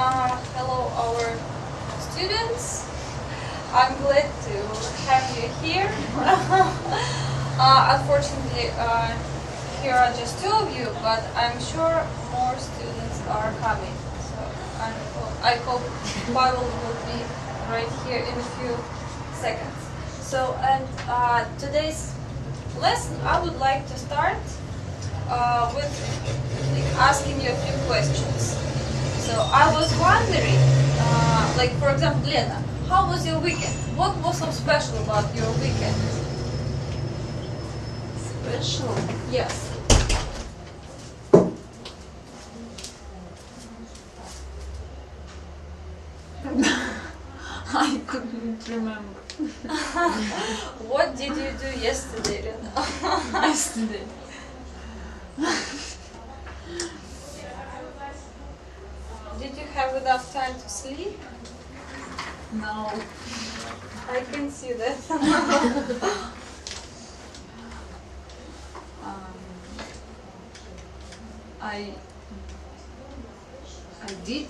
Hello, our students. I'm glad to have you here. Unfortunately, here are just two of you, but I'm sure more students are coming. So I hope Pavel will be right here in a few seconds. So, and today's lesson, I would like to start with asking you a few questions. So I was wondering, like for example, Lena, how was your weekend? What was so special about your weekend? Special? Yes. I couldn't remember. What did you do yesterday, Lena? Yesterday. Did you have enough time to sleep? No. I can see that. I did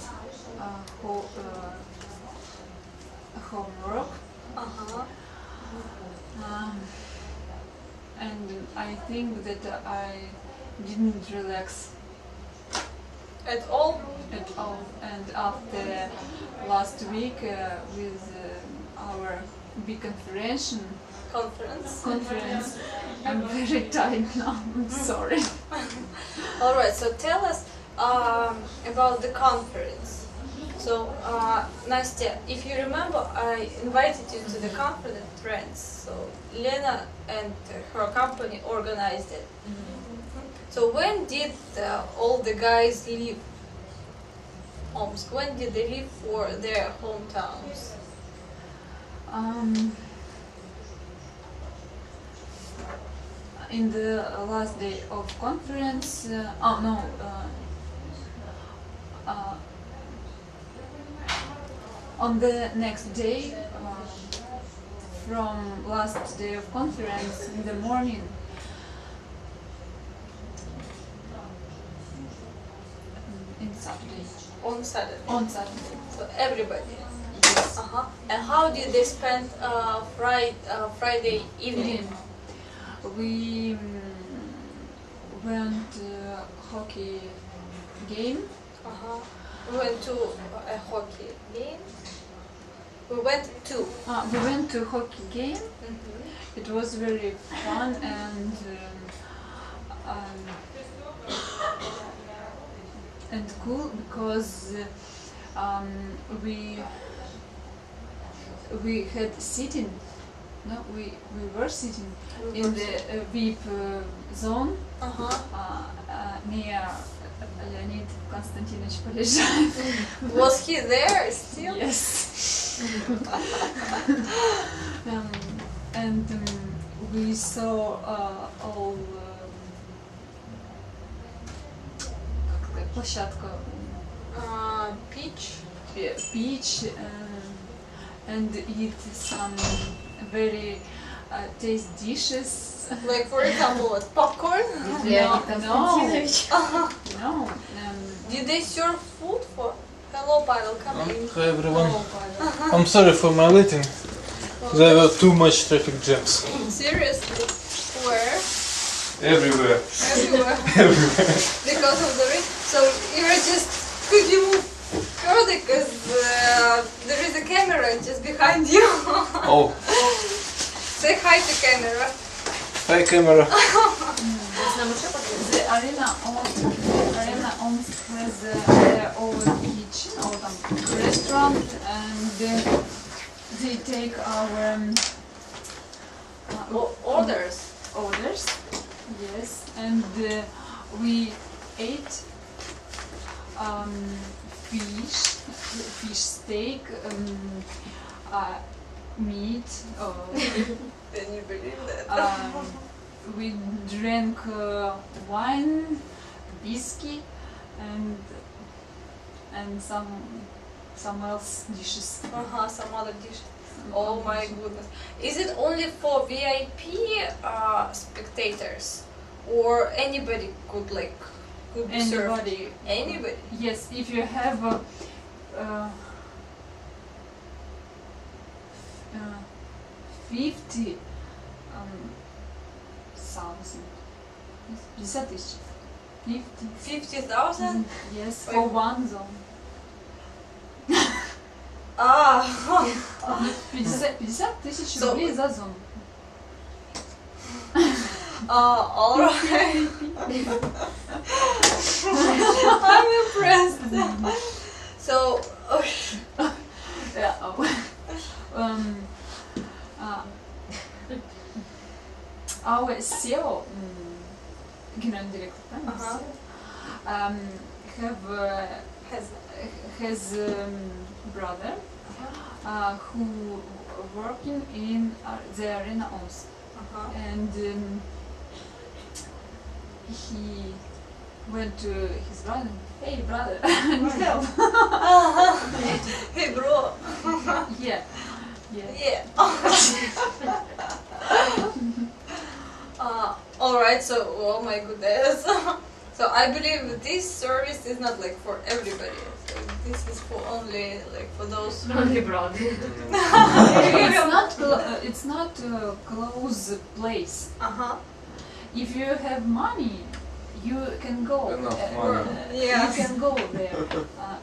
homework, and I think that I didn't relax At all? at all. And after last week with our big conference, I'm very tired now. I'm sorry. All right. So tell us about the conference. So Nastya, if you remember, I invited you to the conference. So Lena and her company organized it. So when did all the guys leave Omsk? When did they leave for their hometowns? In the last day of conference, on the next day, from last day of conference in the morning, in Saturday. On Saturday. On Saturday. So everybody. Yes. And how did they spend Friday evening? We went hockey game. We went to a hockey game. We went to hockey game. It was very fun and cool because we had sitting. No, we were sitting in the VIP zone near Leonid Konstantinovich Polezhaev. Was he there still? Yes. And we saw all площадка, beach, and eat some very tasty dishes. Like for example, what, popcorn? No. Did they serve food for? Hello, Pavel, come in. Hi everyone. I'm sorry for my waiting. There were too much traffic jams. Seriously? Where? Everywhere. Everywhere. Because of the rain. So could you move further? Because there is a camera just behind you. Oh. Say hi to camera. Hi camera. The Arena Omsk has their own kitchen or restaurant, and they take our Orders. Yes, and we ate fish steak, meat. Can you believe that? We drank wine, whiskey, and some else dishes. Some other dishes. Oh my goodness. Is it only for VIP spectators? Or anybody could be served? Anybody. Anybody? Yes, if you have 50,000. 50 тысяч. 50. 50,000? Yes, for one zone. Ah. 50 тысяч So- рублей за зону. All right. I'm impressed. So, Yeah. Our CEO, general director, Uh-huh. has brother who working in the arena also, and he went to his brother. Hey brother, need help? hey bro. Yeah. Yeah. All right. So, oh my goodness. So I believe this service is not like for everybody. So this is for only like for those. Only brother. It's not a close place. If you have money, you can go. Enough money. Yeah. You can go there.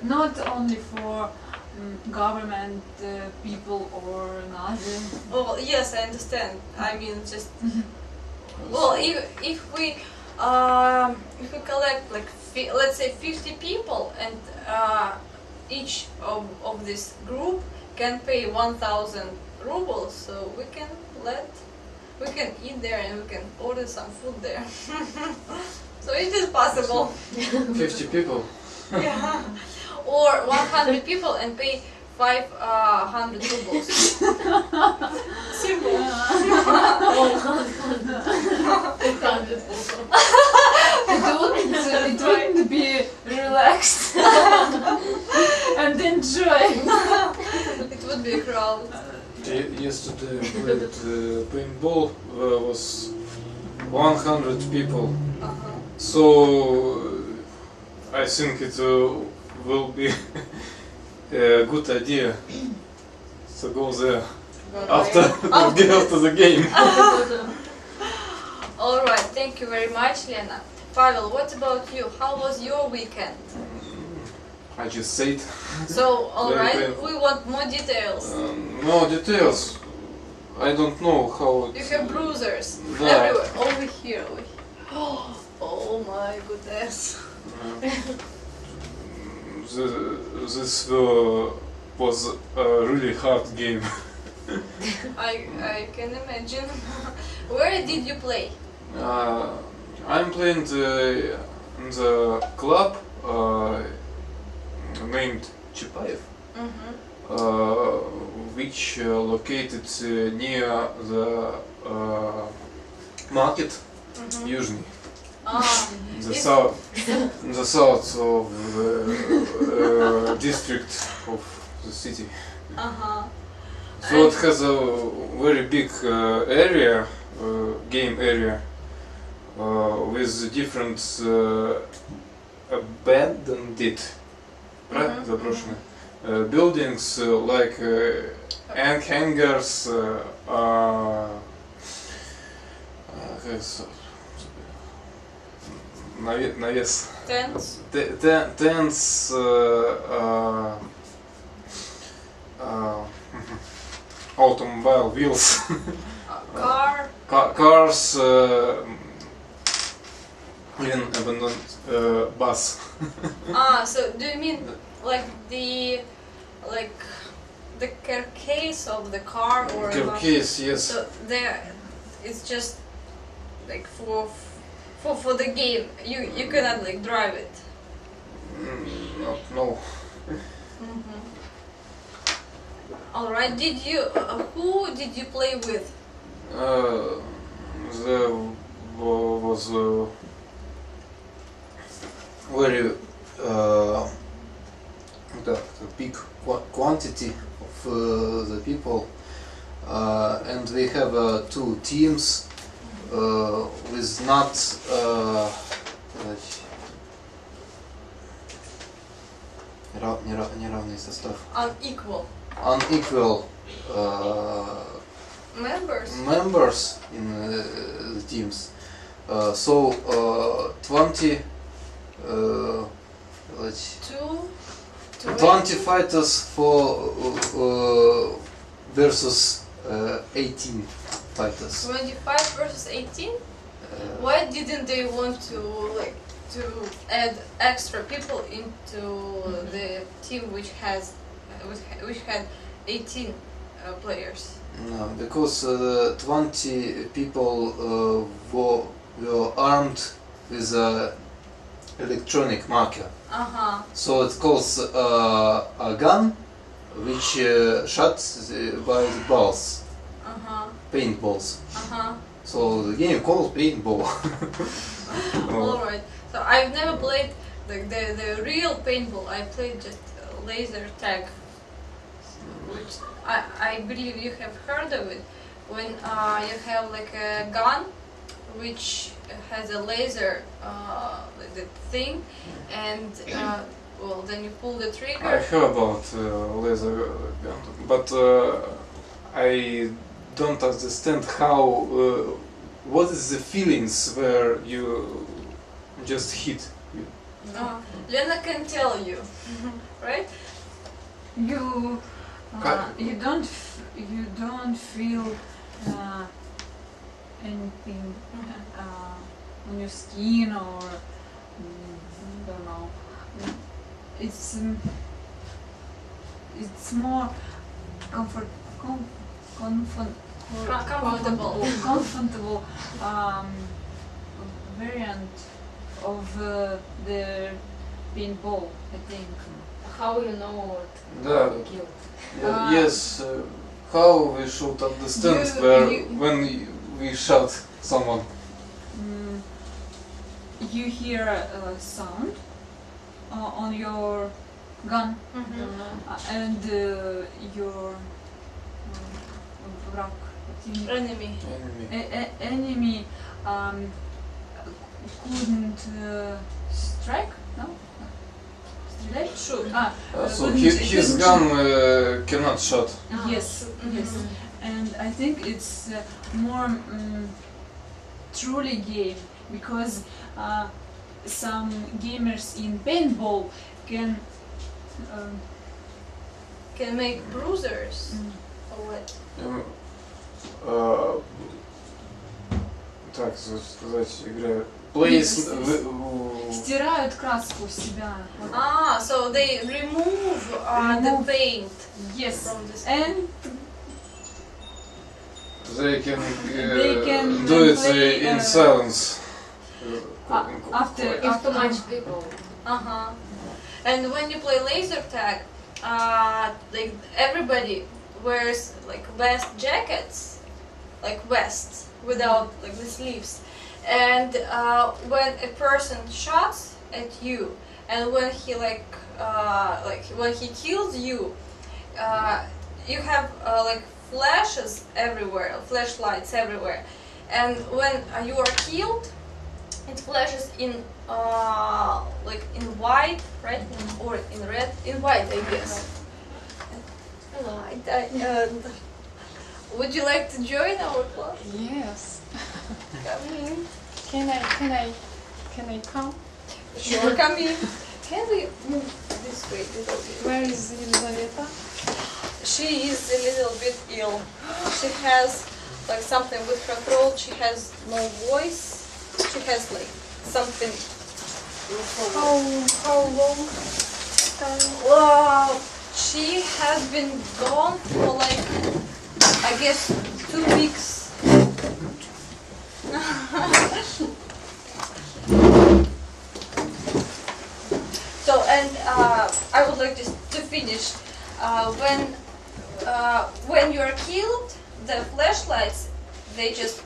Not only for government people or another. Oh yes, I understand. I mean, just well, if we collect like let's say 50 people, and each of this group can pay 1,000 rubles, so we can eat there and we can order some food there. So it is possible. 50 people. Yeah. Or 100 people and pay 500 rubles. Simple. It wouldn't be relaxed and enjoy. It would be a crowd. Yesterday played paintball. There was 100 people. So I think it will be a good idea to go there after the game. All right, thank you very much, Lena. Pavel, what about you? How was your weekend? I just said. So, all Very right, painful. we want more details. No details. I don't know how it. You have bruisers Yeah. everywhere. Over here. Oh my goodness. This was a really hard game. I can imagine. Where did you play? I'm playing in the club named Chipaev, which located near the market, Южный, the south of the district of the city. So it has a very big area, game area, with different abandoned, заброшенные, buildings like hangars, навес, Tents? tents, automobile wheels, Car? cars, even abandoned bus. So do you mean like the carcass of the car or Carcass, yes. So there, it's just like for the game. You cannot like drive it. No. All right. Did you? Who did you play with? There was very the big quantity of the people, and we have two teams with not Неравный состав. Unequal Unequal members. in the teams. So 20 20 fighters for versus 18 fighters. 25 versus 18. Why didn't they want to add extra people into the team which had 18 players? No, because 20 people were armed with a electronic marker. So it calls a gun which shot by the balls, paintballs. So the game called paintball. Alright, so I've never played the real paintball. I played just laser tag, which I believe you have heard of it. When you have like a gun which has a laser the thing, and well, then you pull the trigger. I heard about laser gun, but I don't understand how. What is the feelings where you just hit? Lena can tell you, right? You don't feel anything on your skin or don't know. It's more comfortable variant of the paintball, I think. How you know what Да. you killed? Yes. How we should understand when we shot someone? You hear a sound on your gun, and your враг, enemy couldn't strike, no? Shoot. So his gun cannot shot. Yes, yes. And I think it's more truly game, because some gamers in paintball can make bruisers or what? Так сказать, играю. Place. стирают краску с себя. So they remove the paint. Yes. From this. And They can can do it play, in silence. after If too much people. And when you play laser tag, like everybody wears like vest jackets, like vests without like the sleeves. And when a person shoots at you, and when he when he kills you, you have like flashes everywhere, flashlights everywhere. And when you are killed, it flashes in like in white, right? Or in red, in white, I guess. Would you like to join our club? Yes. Come in. Can I come? Sure, come in. Can we move this way a little bit? Where is Елизавета? She is a little bit ill. She has like something with her throat. She has no voice. She has like something. How long time? Wow. She has been gone for like, I guess, 2 weeks. So, and I would like just to finish. When you are killed, the flashlights, they just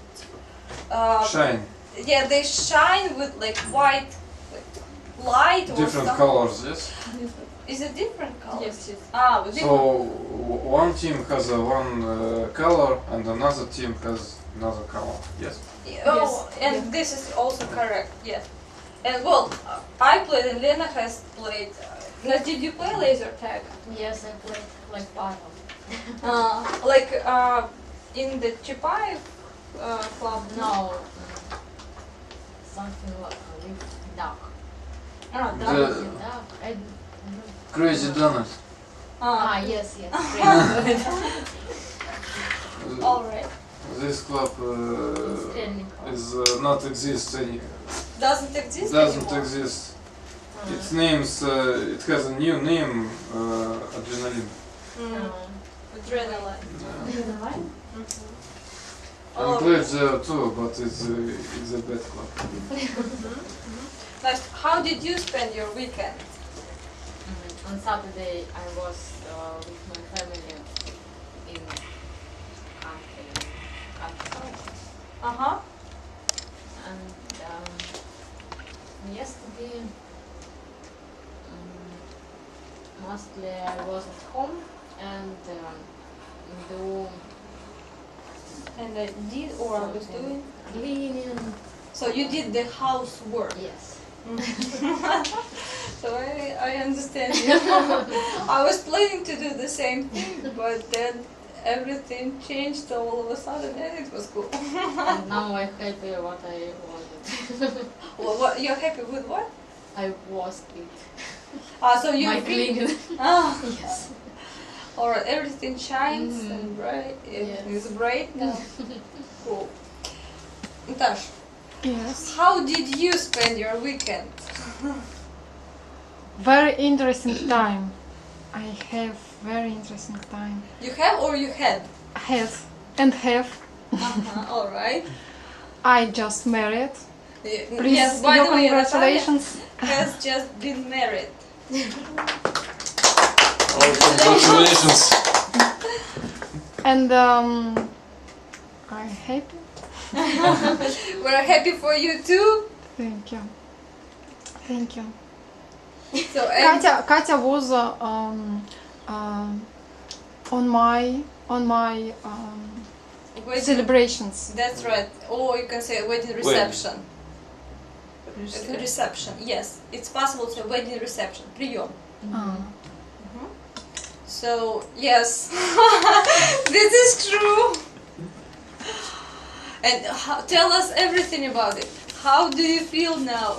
Shine. Yeah, they shine with like white light or Different stuff. colors, yes? Is it different colors? Yes, yes. With So one team has one color and another team has another color, yes? Oh, and this is also correct, yes. And well, I played and Lena has played Did you play laser tag? Yes, I played like Pavel. Like in the Chipaev club? No, something like with duck. Ah, The- that. Duck. I Crazy Donut. yes, yes. Alright. This club is not exist any. Doesn't exist Doesn't anymore? exist. Its names. It has a new name. Adrenaline. Adrenaline. I played there too, but it's a bad club. Nice. How did you spend your weekend? On Saturday, I was with my family in countryside. Uh-huh. And yesterday, mostly I was at home and do And I did or I was doing? cleaning. So you did the housework. Yes. So I understand you. I was planning to do the same thing, but then everything changed all of a sudden and it was cool. And now I'm happy what I wanted. Well, what, you're happy with what? I was it. So you My feel- cleaning. Ah, Yes. alright, everything shines Mhm. and bright. Everything Yes. is bright now. Cool. Natash, Yes. how did you spend your weekend? Very interesting time. I have very interesting time. You have or you had? Have and have. Alright. I just married. Please, Yes, by your the way, Natalia congratulations. has just been married. Oh, congratulations! And I'm happy. We're happy for you too. Thank you. Thank you. So and Katya was on my wedding- celebrations. That's right. Or you can say wedding reception. Reception. Yes, it's possible to say wedding reception. Прием. So yes, this is true. And tell us everything about it. How do you feel now?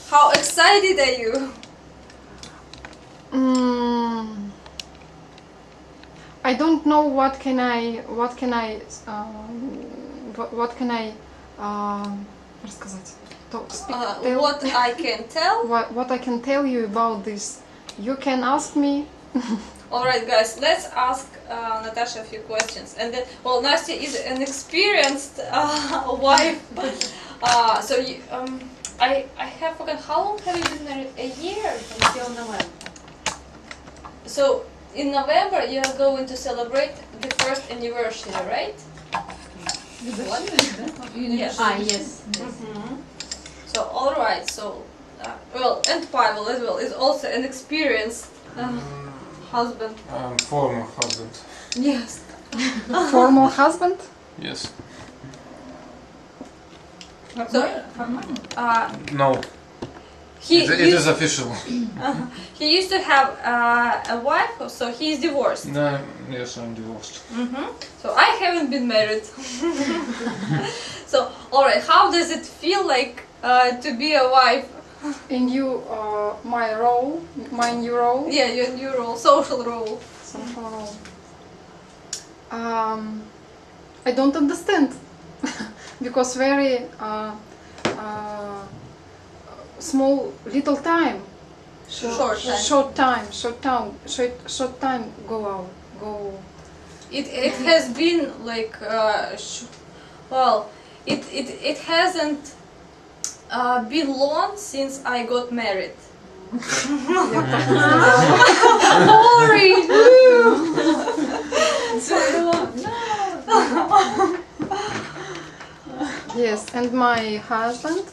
How excited are you? I don't know what can I рассказать. Tell What I can tell. what I can tell you about this. You can ask me. Alright guys, let's ask Natasha a few questions. And then, well, Nastya is an experienced wife. So you, I have forgotten, how long have you been married? A year? Until November. So in November you are going to celebrate the first anniversary, right? Yes. Yes. So alright, so well, and Pavel as well is also an experienced husband. Former husband. Yes. Former husband. Yes. So No. he It used, is official. he used to have a wife, so he is divorced. No. Yes, I'm divorced. So I haven't been married. So alright, how does it feel like to be a wife? In you, my new role. Yeah, your new role, social role. Social role. I don't understand because very small little time. Short time. Short time go. It has been like well, it hasn't been long since I got married. Sorry. Yes, and my husband,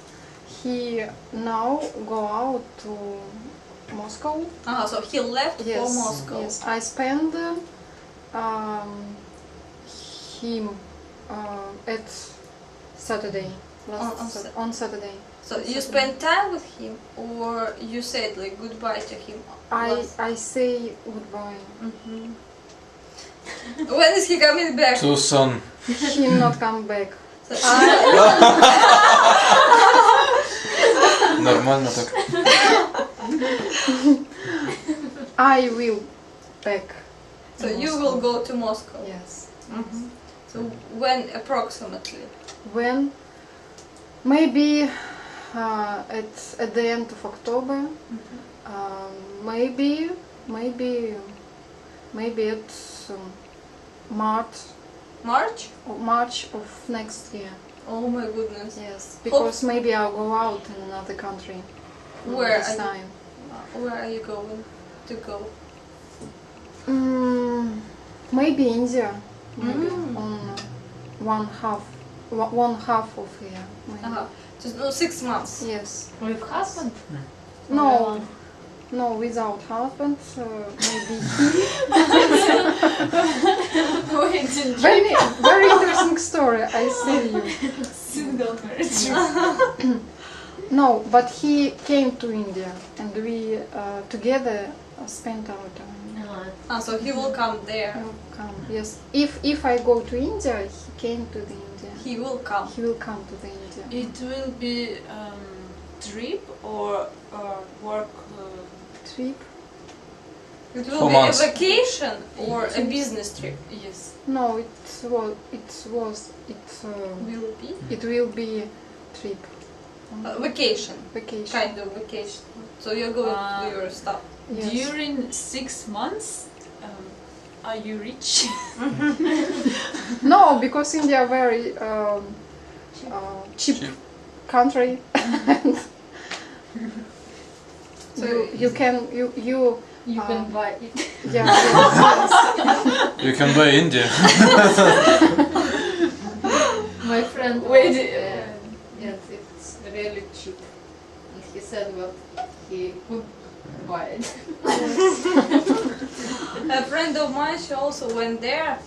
he now go out to Moscow. So he left Yes, for Moscow. yes. I spend him at Saturday. on Saturday. So you spend time with him, or you said like goodbye to him? I say goodbye. When is he coming back? Too soon. He not come back. So, Нормально так. I will back. so you will go to Moscow. Yes. So when approximately? When? Maybe at the end of October. Maybe at March? March of next year. Oh my goodness. Yes, because maybe I'll go out in another country. Where this are you- time? Where are you going to go? Maybe India. Maybe Mm. on one half of year. Maybe. Just 6 months. Yes. With husband? No. No, without husband. Maybe he. Very interesting story. I tell you. Single marriage. No, but he came to India and we together spent our time. So he will come there. He will come. Yes. If I go to India, he came to the India. He will come. He will come to the India. It will be trip or work. Trip? It 4 will be months. a vacation or a business trip. Yes. No, it Will be will be trip. vacation, Vacation. kind of vacation. So you're going to do your stuff. Yes. During 6 months, are you rich? No, because India very cheap Cheap. country. So you can You can buy it. yeah, yes. You can buy India. My friend Wait, was, yes, it's really cheap. And he said what he could buy it. a friend of mine, she also went there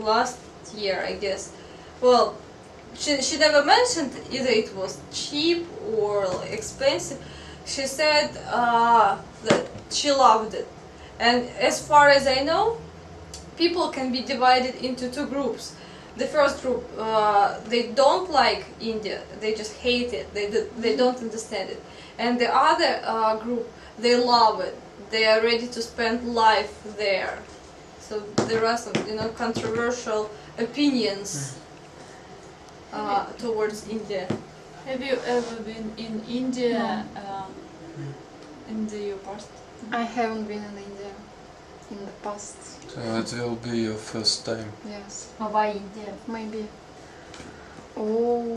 last year, I guess. Well, she never mentioned either it was cheap or expensive. She said that she loved it. And as far as I know, people can be divided into 2 groups. The first group, they don't like India, they just hate it, they don't understand it. And the other group, they love it, they are ready to spend life there. So there are some, controversial opinions towards India. Have you ever been in India in the past? I haven't been in India in the past. So it will be your first time. Yes, Why India? maybe. Oh,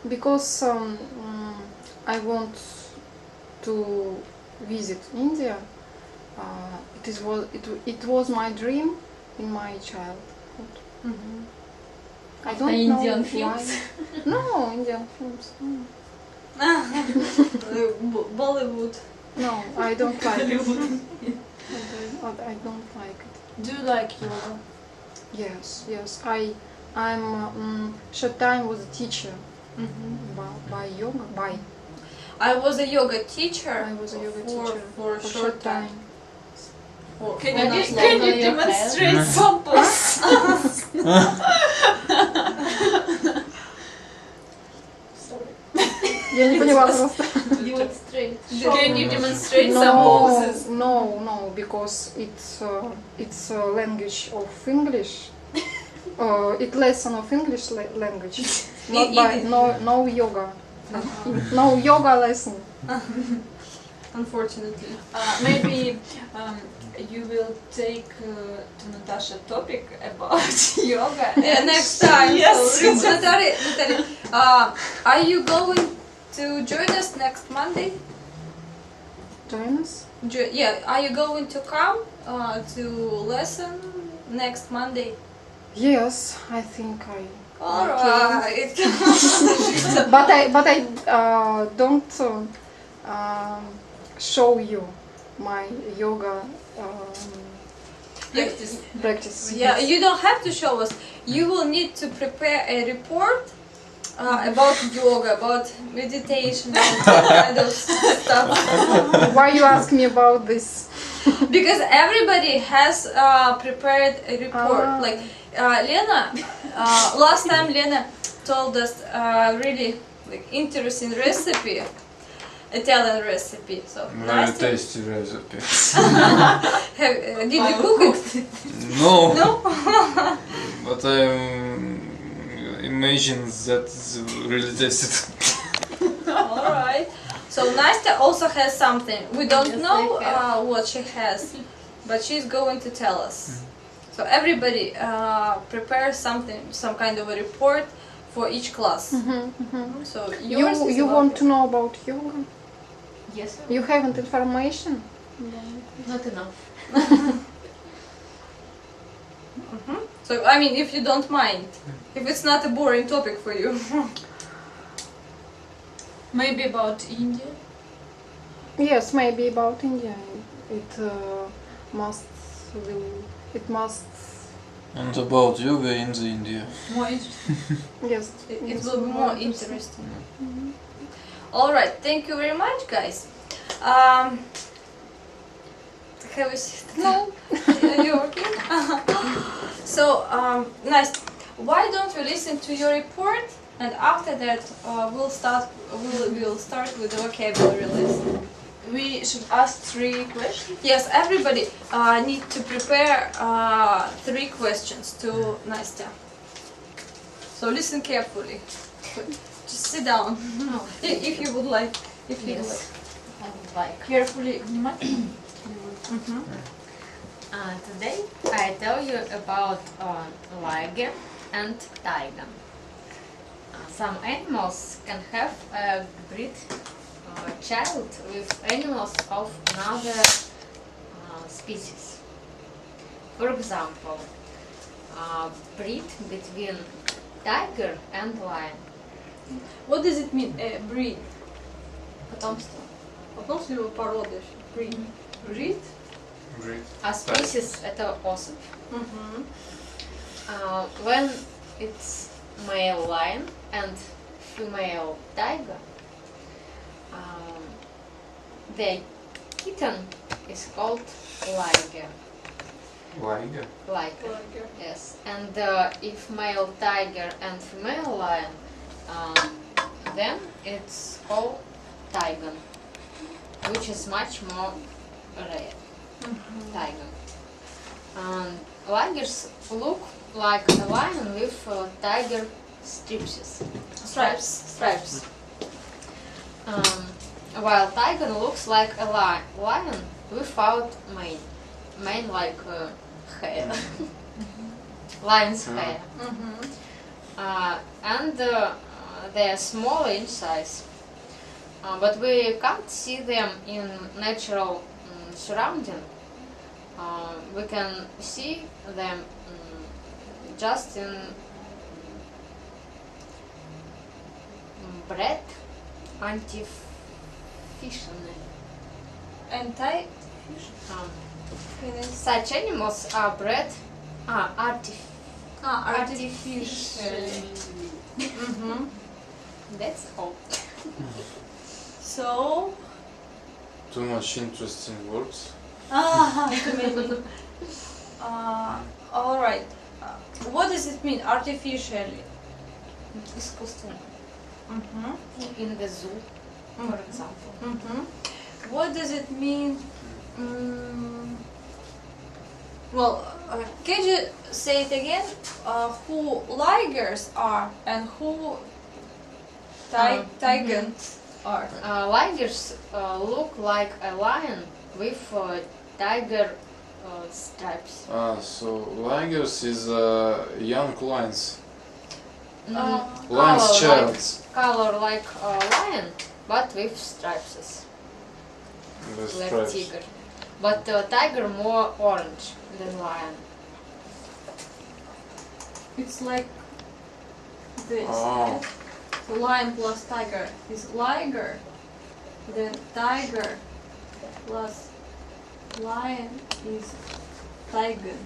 because I want to visit India. It was my dream in my childhood. I don't know Indian why. films? No, Indian films. No. Bollywood. No, I don't like it. I don't like it. Do you like yoga? Yes. I'm short time was a teacher by yoga. I was a yoga teacher. I was a yoga for, teacher for a short time. Can For you, not long. can you on your demonstrate some poses? Я не поняла просто. Demonstrate. Can you demonstrate some poses? No, because it's a language of English. It lesson of English language. Not by no yoga. No yoga lesson. Unfortunately. Maybe you will take to Natasha topic about yoga. Yeah, and next time. Yes. So, Natalia, are you going to join us next Monday? Join us. Yeah, are you going to come to lesson next Monday? Yes, I think I. Alright. But I don't show you my yoga Practice. Practice. Yeah, you don't have to show us. You will need to prepare a report about yoga, about meditation, and that kind of stuff. Why you ask me about this? Because everybody has prepared a report. Ah. Like Lena, last time Lena told us really like interesting recipe, Italian recipe. So Very Nastya, tasty recipe. did you cook it? No, No. but I imagine that it's really tasty. All right. So Nastya also has something. We don't Yes, know I have. what she has, but she's going to tell us. So everybody prepares something, some kind of a report for each class. So yours is You about want to know about yoga? Yes. You haven't information? Not enough. So I mean, if you don't mind, if it's not a boring topic for you. Maybe about India. Yes, maybe about India. It must. And about yoga in the India. More interesting. Yes. It will be more interesting. All right, thank you very much, guys. Have a seat. No. You're okay? So, nice. Why don't we listen to your report, and after that we'll start with the vocabulary list. We should ask 3 questions. Yes, everybody need to prepare 3 questions to Nastya. So listen carefully. Just sit down, if you would like. If you would like. Yes. I would like. Carefully, внимательно. Today I tell you about liger and tiger. Some animals can have a breed child with animals of another species. For example, breed between tiger and lion. What does it mean? Breed. Потомство. Потомство или порода? Breed. Breed. Great. А species это особь. Mm-hmm. When it's male lion and female tiger, the kitten is called liger. Liger. Liger. Yes. And if male tiger and female lion, then it's called tiger, which is much more rare. Tiger. Ligers look like a lion with tiger stripes. Stripes. While tiger looks like a lion without mane. Mane like hair. Lion's hair. Mm-hmm. And they are smaller in size. But we can't see them in natural surrounding. We can see them just in bred artificially. Anti. Such animals are bred artificially. Mm-hmm. That's all. So. Too much interesting words. Too many. All right. What does it mean? Artificially. Искусственно. Mm-hmm. In the zoo, for example. Mm-hmm. What does it mean? Well, can you say it again? Who ligers are and who tigers are? Ligers look like a lion with tiger stripes. So ligers is young lions. Color Lion's child. Color like a lion, but with stripes, With like stripes. tiger. But tiger more orange than lion. It's like this. Oh. Right? So lion plus tiger is liger. Then tiger plus lion is tiger.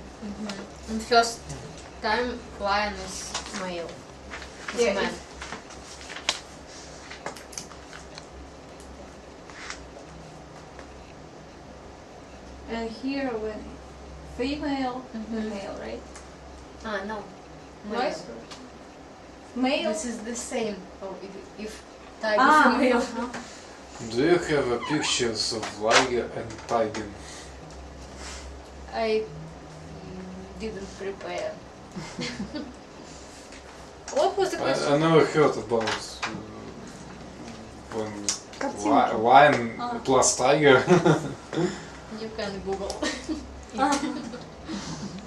And first time lion is male. It's Yeah, man. And here when female, Mhm. male, right? Ah, no. Male. Nice. Male. This is the same. Oh, if tiger Ah, female. Do you have pictures of liger and tiger? I didn't prepare. What was the question? I never heard about when Картинки. lion Ah. plus tiger. You can Google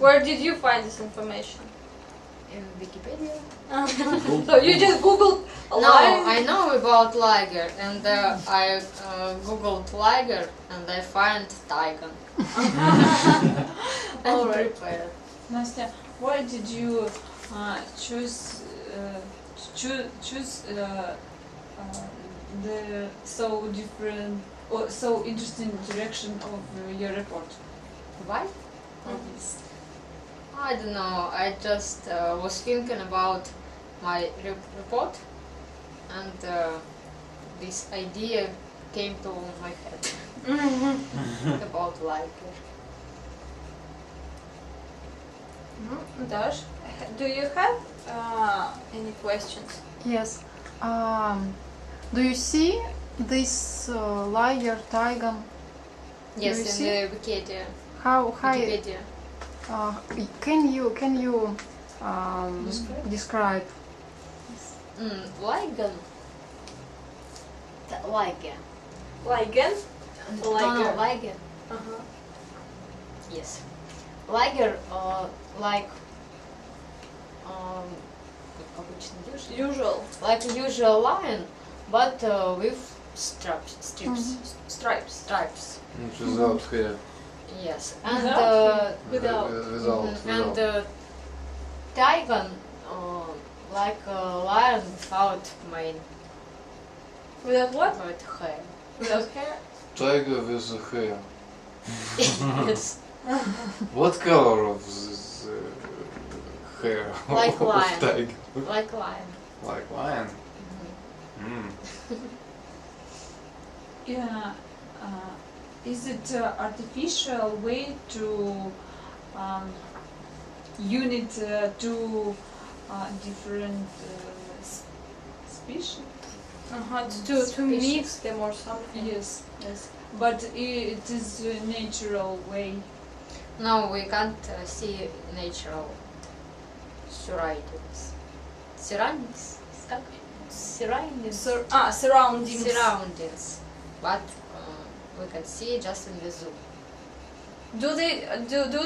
Where did you find this information? in Wikipedia. So you just googled a No, lion? I know about liger, and I googled liger, and I find tiger. And Alright. prepared. Nastya, why did you choose the so different or so interesting direction of your report? Why? Of this? I don't know. I just was thinking about my report, and this idea came to my head about liger. Dash, do you have any questions? Yes. Do you see this liger, tiger? Yes, you in see? the Wikipedia. How Wikipedia. can you describe? Liger. Liger. Ligen? Liger. Liger. Uh-huh. Yes. Liger, like обычный Usual. like a usual lion, but with strips. Stripes. Without hair. Yes. And Without. and tiger, like a lion without mane, Without what? without hair. Without hair? Tiger with hair. Yes. What color of this hair? Like of lion. tiger? Like lion. Like lion. Mhm. Yeah. Is it artificial way to unit two different species? Uh-huh. To mix them or something. Yes, yes. But it is a natural way. No, we can't see natural surroundings. Surroundings? Как? Surroundings. Surroundings. Surroundings. But we can see just in the zoo. Do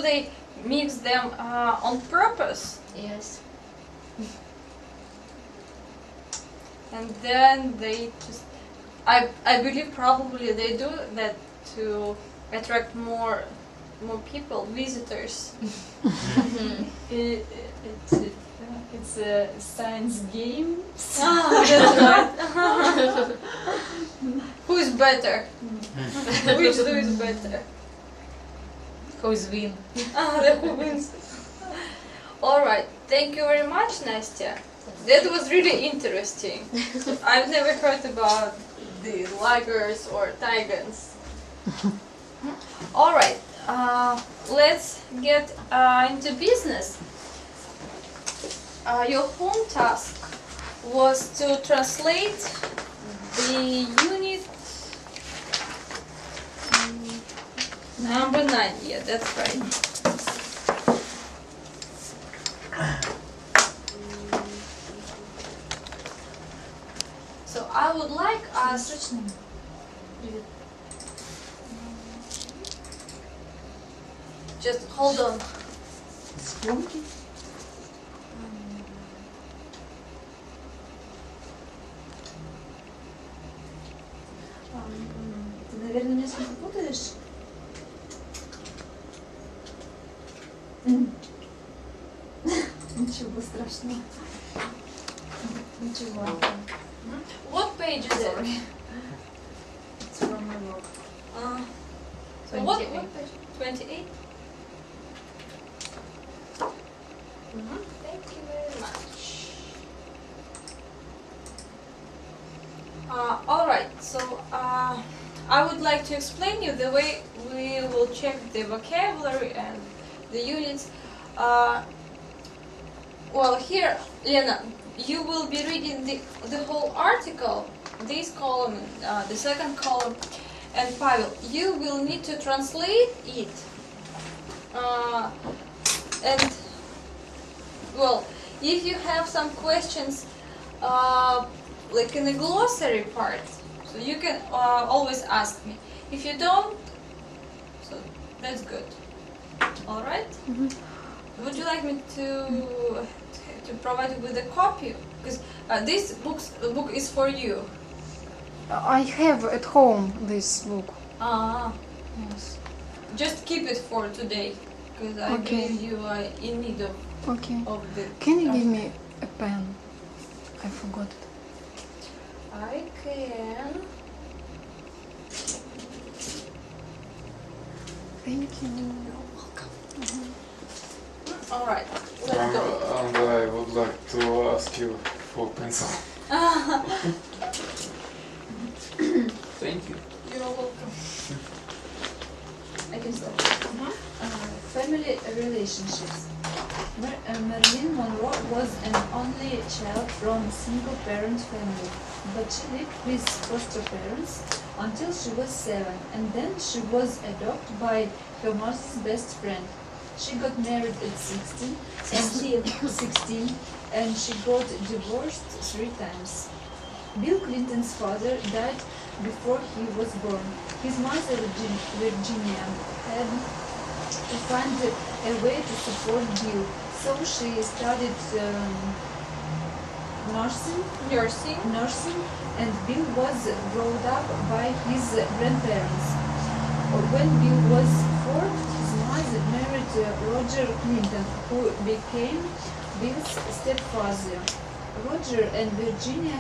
they mix them on purpose? Yes. And then they just I believe probably they do that to attract more people, visitors. It's a science game. That's right. Who is better? Which zoo is better? Who's win? Who wins? Alright, thank you very much, Nastya. That was really interesting. I've never heard about the ligers or tigers. Alright, let's get into business. Your home task was to translate the unit number 9. Yeah, that's right. So I would like us. Just hold on. Ты, наверное, несколько путаешь. Ничего страшного. Ничего. What page is it? It's from my work. So what page? 28? Thank you very much. All right. So I would like to explain you the way we will check the vocabulary and the units. Well, here, Lena, you will be reading the whole article, this column, the second column, and Pavel, you will need to translate it. And, well, if you have some questions, like in the glossary part, so you can always ask me. If you don't, so that's good. All right? Would you like me to provide you with a copy? Because this book is for you. I have at home this book. Yes. Just keep it for today, because I believe you are in need of the. Can you give me a pen? I forgot it. I can. Thank you. You're welcome. All right, let's go. And I would like to ask you for pencil. Thank you. You're welcome. I can start. Family relationships. Marilyn Monroe was an only child from a single-parent family, but she lived with foster parents until she was 7, and then she was adopted by her mother's best friend. She got married at 16, and she got divorced 3 times. Bill Clinton's father died before he was born. His mother, Virginia, had to find a way to support Bill, so she studied nursing, and Bill was brought up by his grandparents. When Bill was 4, his mother married Roger Clinton, who became Bill's stepfather. Roger and Virginia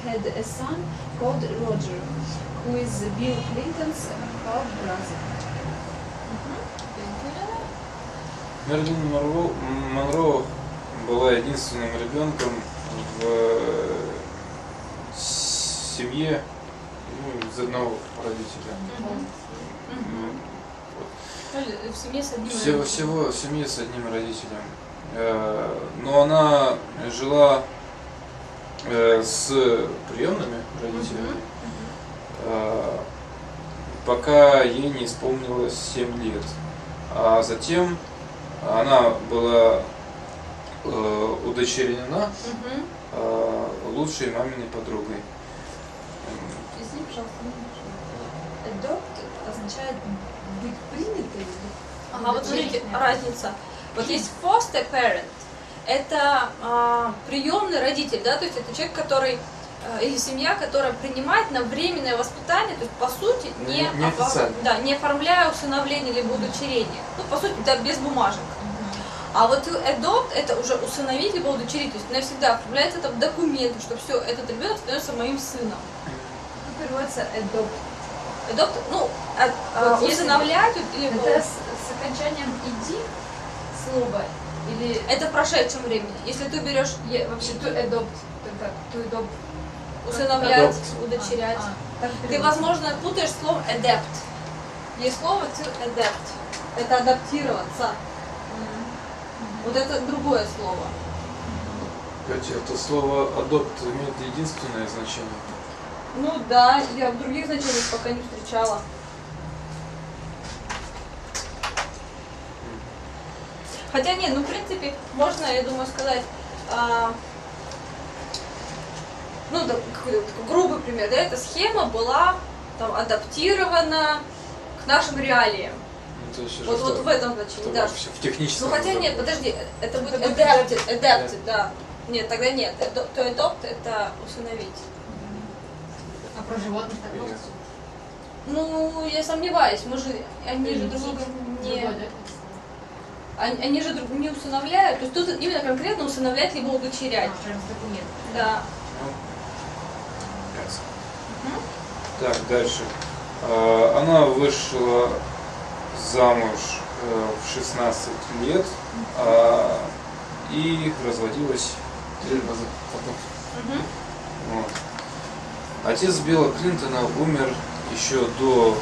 had a son called Roger, who is Bill Clinton's half-brother. Мерлин Монро была единственным ребенком в семье, из одного родителя. В семье с одним Всего в семье с одним родителем. Но она жила с приемными родителями, пока ей не исполнилось 7 лет. А затем она была удочерена лучшей маминой подругой. Извини, пожалуйста, adopt означает быть принятой. Ага, вот смотрите, разница. Вот есть foster parent, это приемный родитель, да, то есть это человек, который или семья, которая принимает на временное воспитание, то есть по сути не оформляя усыновление либо удочерение, ну по сути да, без бумажек. А вот adopt это уже усыновить либо удочерить, то есть навсегда оформляется это в документы, что все, этот ребенок становится моим сыном. Как переводится adopt? Adopt, ну, усыновлять или это с окончанием иди слово или это в прошедшем времени. Если ты берешь вообще to adopt, to adopt. Усыновлять, удочерять. Ты, возможно, путаешь слово adept. Есть слово to adapt. Это адаптироваться. Вот это другое слово. Катя, это слово adopt имеет единственное значение? Ну да, я в других значениях пока не встречала. Хотя нет, ну в принципе, можно, я думаю, сказать, ну, да, какой-то грубый пример, да, эта схема была там адаптирована к нашим реалиям. Вот в этом значении, да. В техническом. Ну хотя нет, подожди, это будет adapted, да. Нет, тогда нет. To adopt это усыновить. А про животных так много? Ну, я сомневаюсь, они же друг друга не... Они же друг не усыновляют, то есть тут именно конкретно усыновлять либо удочерять. Прям с документом. Да. Так, дальше. Она вышла замуж в 16 лет, а и разводилась 3 раза потом. Вот. Отец Билла Клинтона умер еще до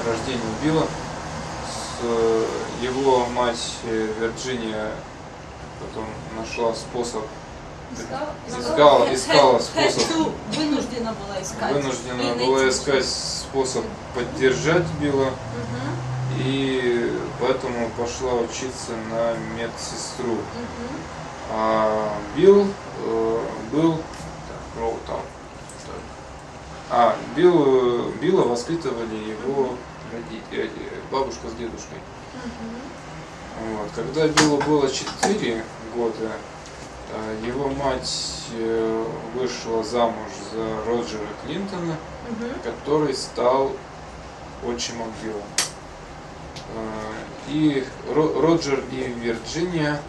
рождения Билла. Его мать Вирджиния потом нашла способ, искала способ, Вынуждена была искать способ поддержать Билла, и поэтому пошла учиться на медсестру. А Билл был Билла воспитывали его бабушка с дедушкой. Вот. Когда Биллу было 4 года, его мать вышла замуж за Роджера Клинтона, который стал отчимом Билла. И Роджер и Вирджиния,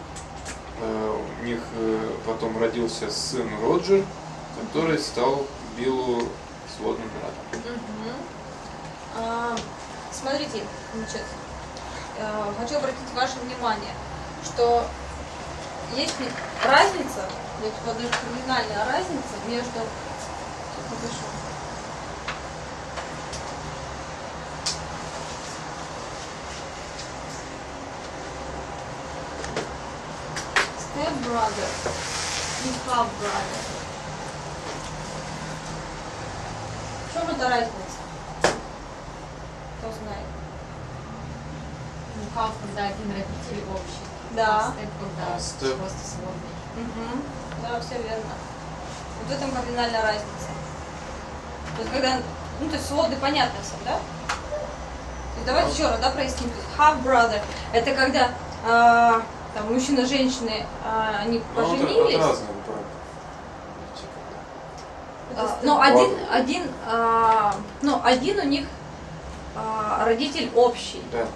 у них потом родился сын Роджер, который стал Биллу сводным братом. Смотрите, значит, хочу обратить ваше внимание, что есть разница, даже кардинальная разница между... Step brother и half brother. В чем эта разница? Кто знает? Ну, half, когда один родитель общий. Да. Step, когда Step. просто сводный. Да, все верно. Вот в этом кардинальная разница. То есть когда, то есть сводный понятно всем, да? То есть давайте еще раз, проясним. То есть half brother это когда там мужчина, женщины, они поженились. Это разные Но один у них родитель общий. Да.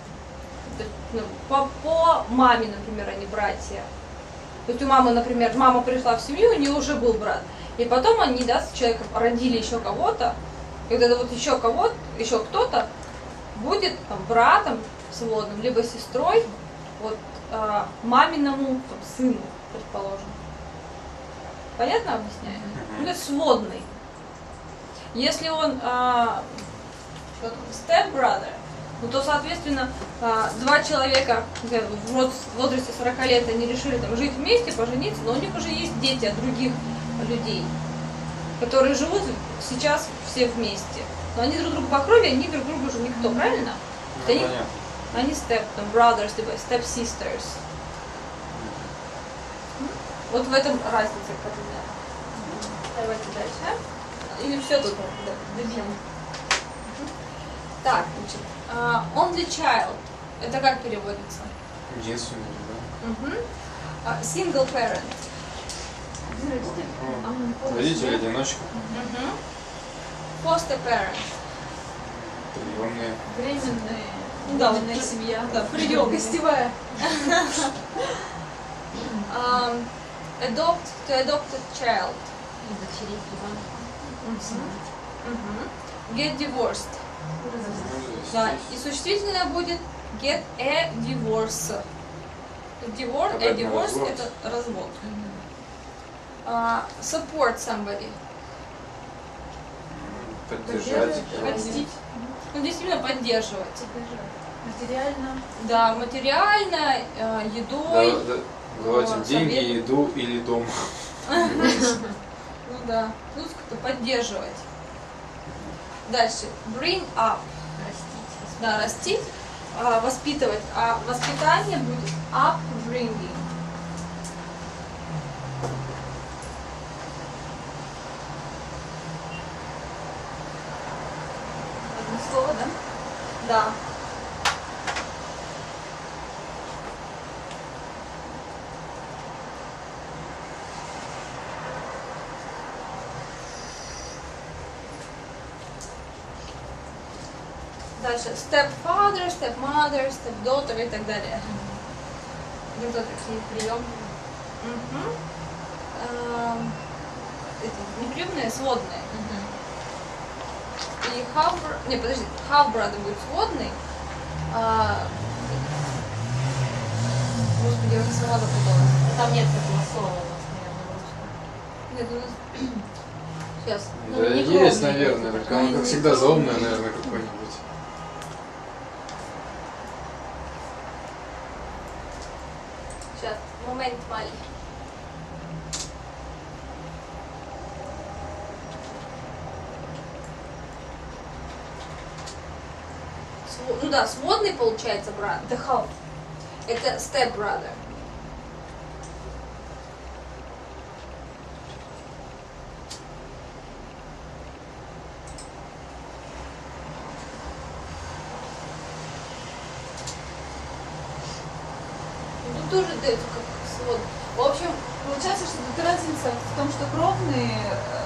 По маме, например, они братья. То есть у мамы, например, мама пришла в семью, у нее уже был брат. И потом они, с человеком родили еще кого-то. И вот это вот еще кто-то будет там, братом сводным, либо сестрой вот, маминому сыну, предположим. Понятно объясняю? Ну, это сводный. Если он step brother, то, соответственно, 2 человека в возрасте 40 лет они решили там, жить вместе, пожениться, но у них уже есть дети от других людей, которые живут сейчас все вместе. Но они друг другу по крови, они друг другу уже никто, правильно? Они step brothers, либо step sisters. Вот в этом разница. Давайте дальше. Или все тут добьем. Так, значит, only child. Это как переводится? Единственный ребенок. Single parent. Родитель-одиночка. Foster parent. Приемные. Временная семья. Да, приемная. Гостевая. To adopt a child. Дочерей, Get divorced. Да, и существительное будет get a divorce. Divorce это развод. Support somebody. Поддержать. Ну, здесь именно поддерживать. Материально. Да, материально, едой. Давайте деньги, еду или дом. Ну да, тут как-то поддерживать. Дальше. Bring up. Растить. Да, растить, воспитывать. А воспитание будет upbringing. Одно слово, да? Да. Дальше stepfather, stepmother, stepdaughter и так далее. Вот это такие приемные. Не приемные, а сводные. И half brother будет сводный. Господи, я уже сама запуталась. Там нет такого слова у нас, наверное, в русском. Нет, у нас... Сейчас. Ну, Да, не есть, кровные наверное, какие-то, только оно, как не всегда, кровные. заумное, наверное, какое-нибудь. Сейчас, момент маленький. Ну да, сводный получается брат. The half. Это step brother. Ну, тут тоже дается как свод. В общем, Получается, что тут разница в том, что кровные,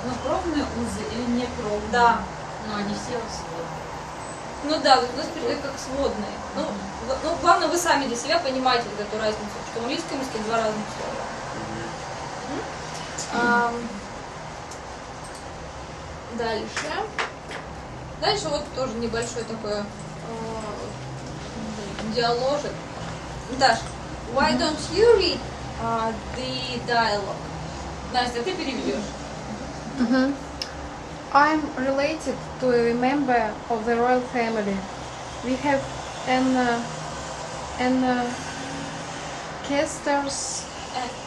ну, кровные узы или не кровные. да. Но они все сводные. Ну да, вот у нас передают как сводные. Ну, главное, вы сами для себя понимаете вот эту разницу, что в английском языке два разных слова. Дальше. Дальше вот тоже небольшой такой диаложик. Даш, why don't you read the dialogue? Настя, ты переведешь. I'm related to a member of the royal family. We have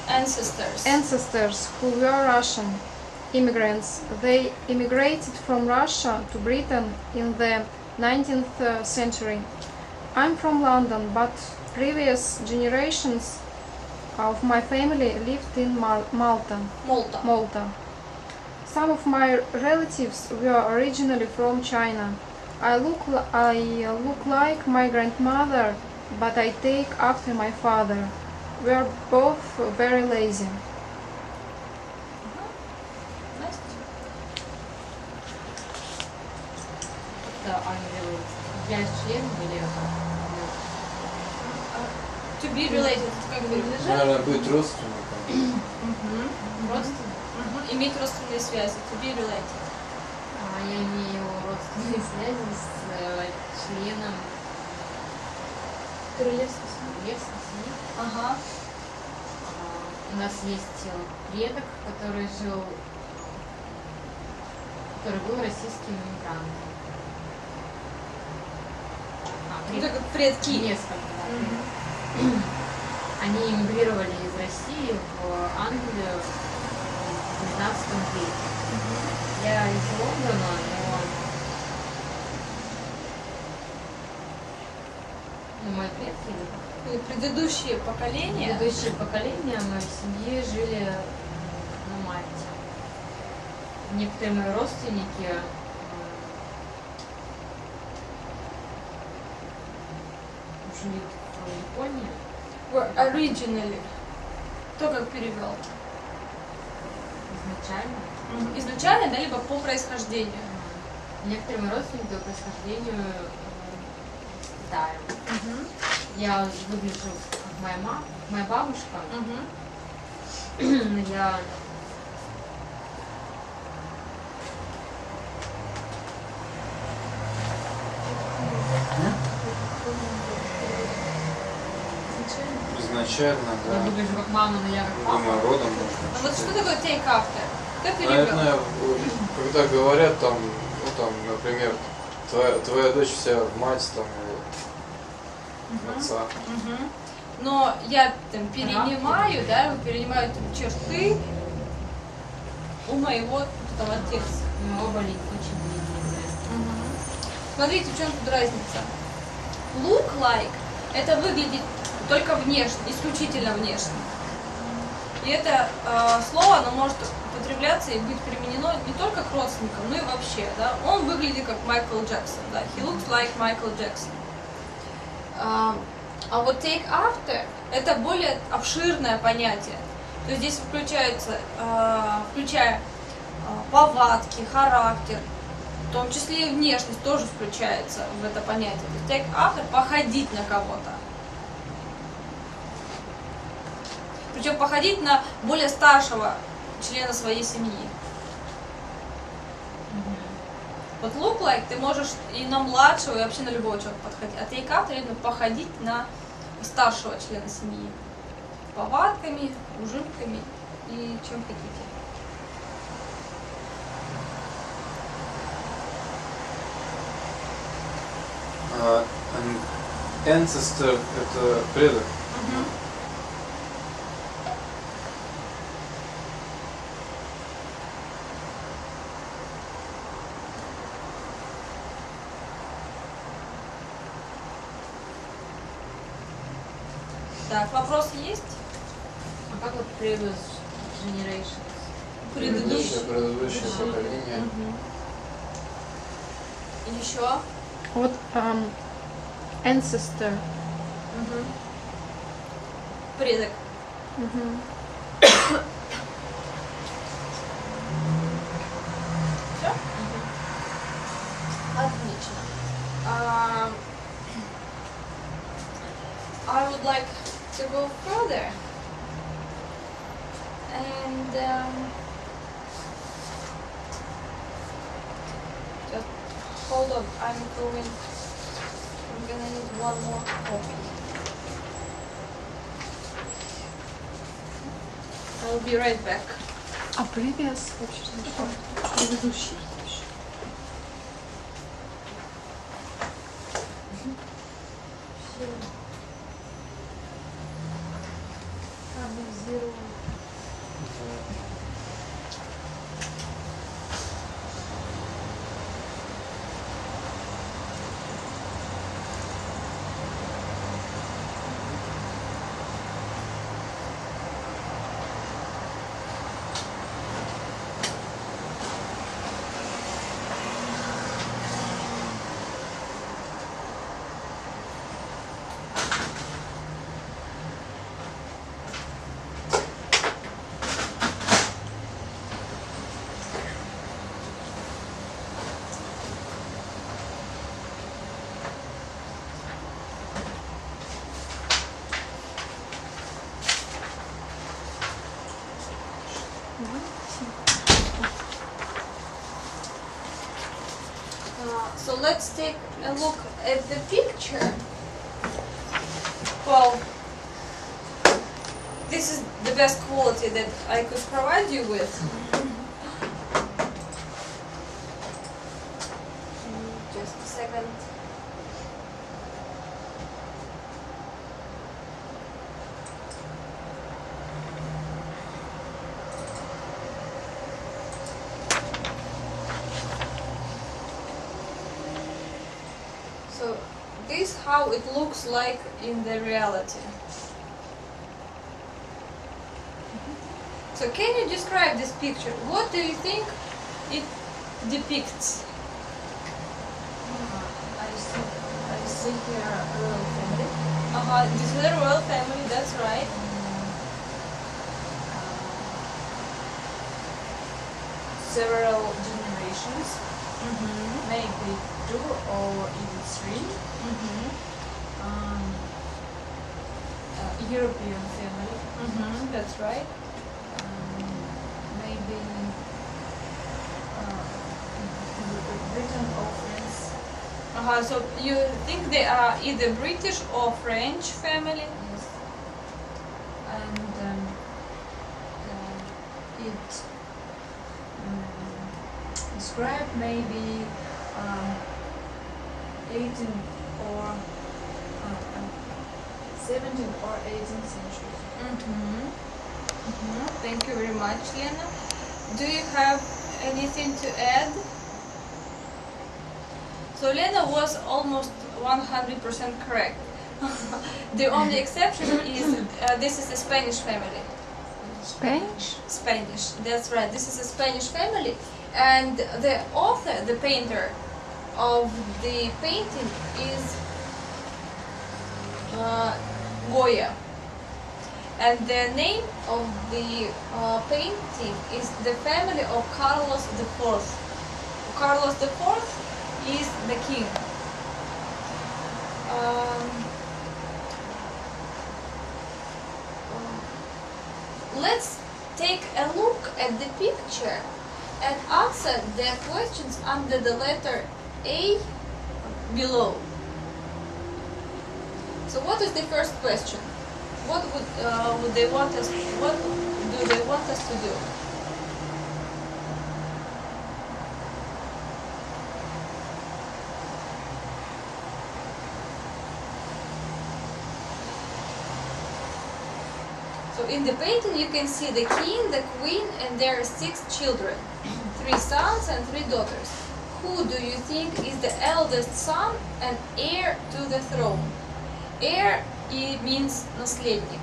ancestors who were Russian immigrants. They immigrated from Russia to Britain in the 19th century. I'm from London, but previous generations of my family lived in Malta. Молта. Some of my relatives were originally from China. I look like my grandmother, but I take after my father. We are both very lazy. Настя? Это unrelated. Я член или To be related, это как бы Наверное, быть родственником. родственник? Иметь родственные связи. To be related. Я имею родственные связи с членом Королевство. королевства семьи. Ага. У нас есть предок, который был российским иммигрантом. Это как предки. Несколько, да. Они эмигрировали из России в Англию в 19 веке. Я из Лондона, но мои предки, Предыдущие поколения. предыдущие поколения моей семьи жили на Мальте. Некоторые мои родственники жили в Японии. Were originally. Кто как перевел? Изначально. Изначально, да, либо по происхождению. Некоторые мои родственники по происхождению Китая. Я выгляжу как моя бабушка. Я Изначально, я да. выгляжу как мама, но я как папа. Думаю, родом А можно вот что считать. такое take after? Кто перевел? Наверное, когда говорят там, ну там, например, твоя дочь вся в мать там или отца. Но я там перенимаю, да, перенимаю там черты у моего там отца. Мы оба очень близкие. Смотрите, в чем тут разница. Look like – это выглядит только внешне, исключительно внешне. И это слово, оно может употребляться и быть применено не только к родственникам, но и вообще. Да? Он выглядит как Майкл Джексон. Да? He looks like Michael Jackson. А вот take after – это более обширное понятие. То есть здесь включается, включая повадки, характер, в том числе и внешность тоже включается в это понятие. То есть take after – походить на кого-то. Причем походить на более старшего члена своей семьи. Вот look like ты можешь и на младшего, и вообще на любого человека подходить. А take after – это походить на старшего члена семьи. повадками, ужимками и чем хотите. Ancestor – это предок. Так, вопросы есть? А как вот previous generations? Предыдущие. Предыдущее поколение. Еще? Вот ancestor. Предок. Все? Отлично. I would like to go further. And just hold on, I'm gonna need one more copy. I'll be right back. А previous вообще что? Предыдущий. So let's take a look at the picture. Well, this is the best quality that I could provide you with. Just a second. So this how it looks like in the reality. So can you describe this picture? What do you think it depicts? I see here a royal family. This is a royal family, that's right. Several generations, maybe 2 or even 3. European family, That's right. maybe Britain or France. So you think they are either British or French family? Yes. And it described maybe 18th or 17th or 18th century. Thank you very much, Lena. Do you have anything to add? So Lena was almost 100% correct. The only exception is this is a Spanish family. Spanish? Spanish, that's right. This is a Spanish family, and the author, the painter of the painting is Goya, and the name of the painting is the family of Carlos IV. Carlos IV is the king. Let's take a look at the picture and answer the questions under the letter A below. So what is the first question? what would they want us? What do they want us to do? So in the painting you can see the king, the queen, and there are 6 children, 3 sons and 3 daughters. Who do you think is the eldest son and heir to the throne? Heir means наследник.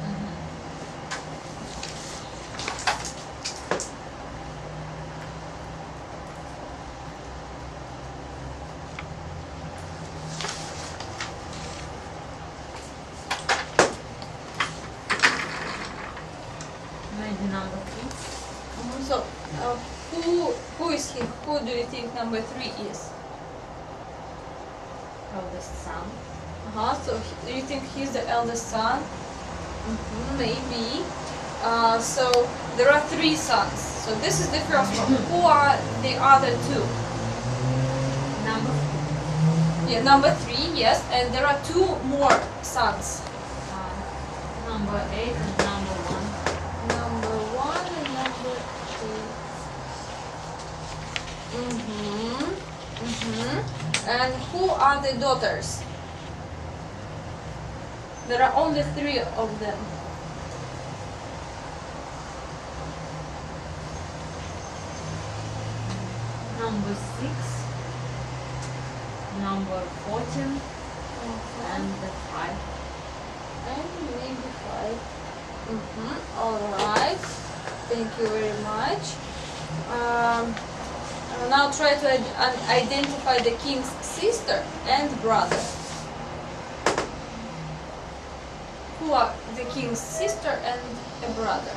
Maybe number 3. So who is he? Who do you think number 3 is? Eldest son. So you think he's the eldest son? Maybe. So there are 3 sons. So this is the first one. Who are the other 2? Number 3. Yeah, number 3, yes. And there are 2 more sons. Number 8 and number 1. Number 1 and number 2. And who are the daughters? There are only 3 of them. Number 6. Number 14. And the 5. And maybe 5. Alright. Thank you very much. I will now try to identify the king's sister and brother. Who are the king's sister and a brother?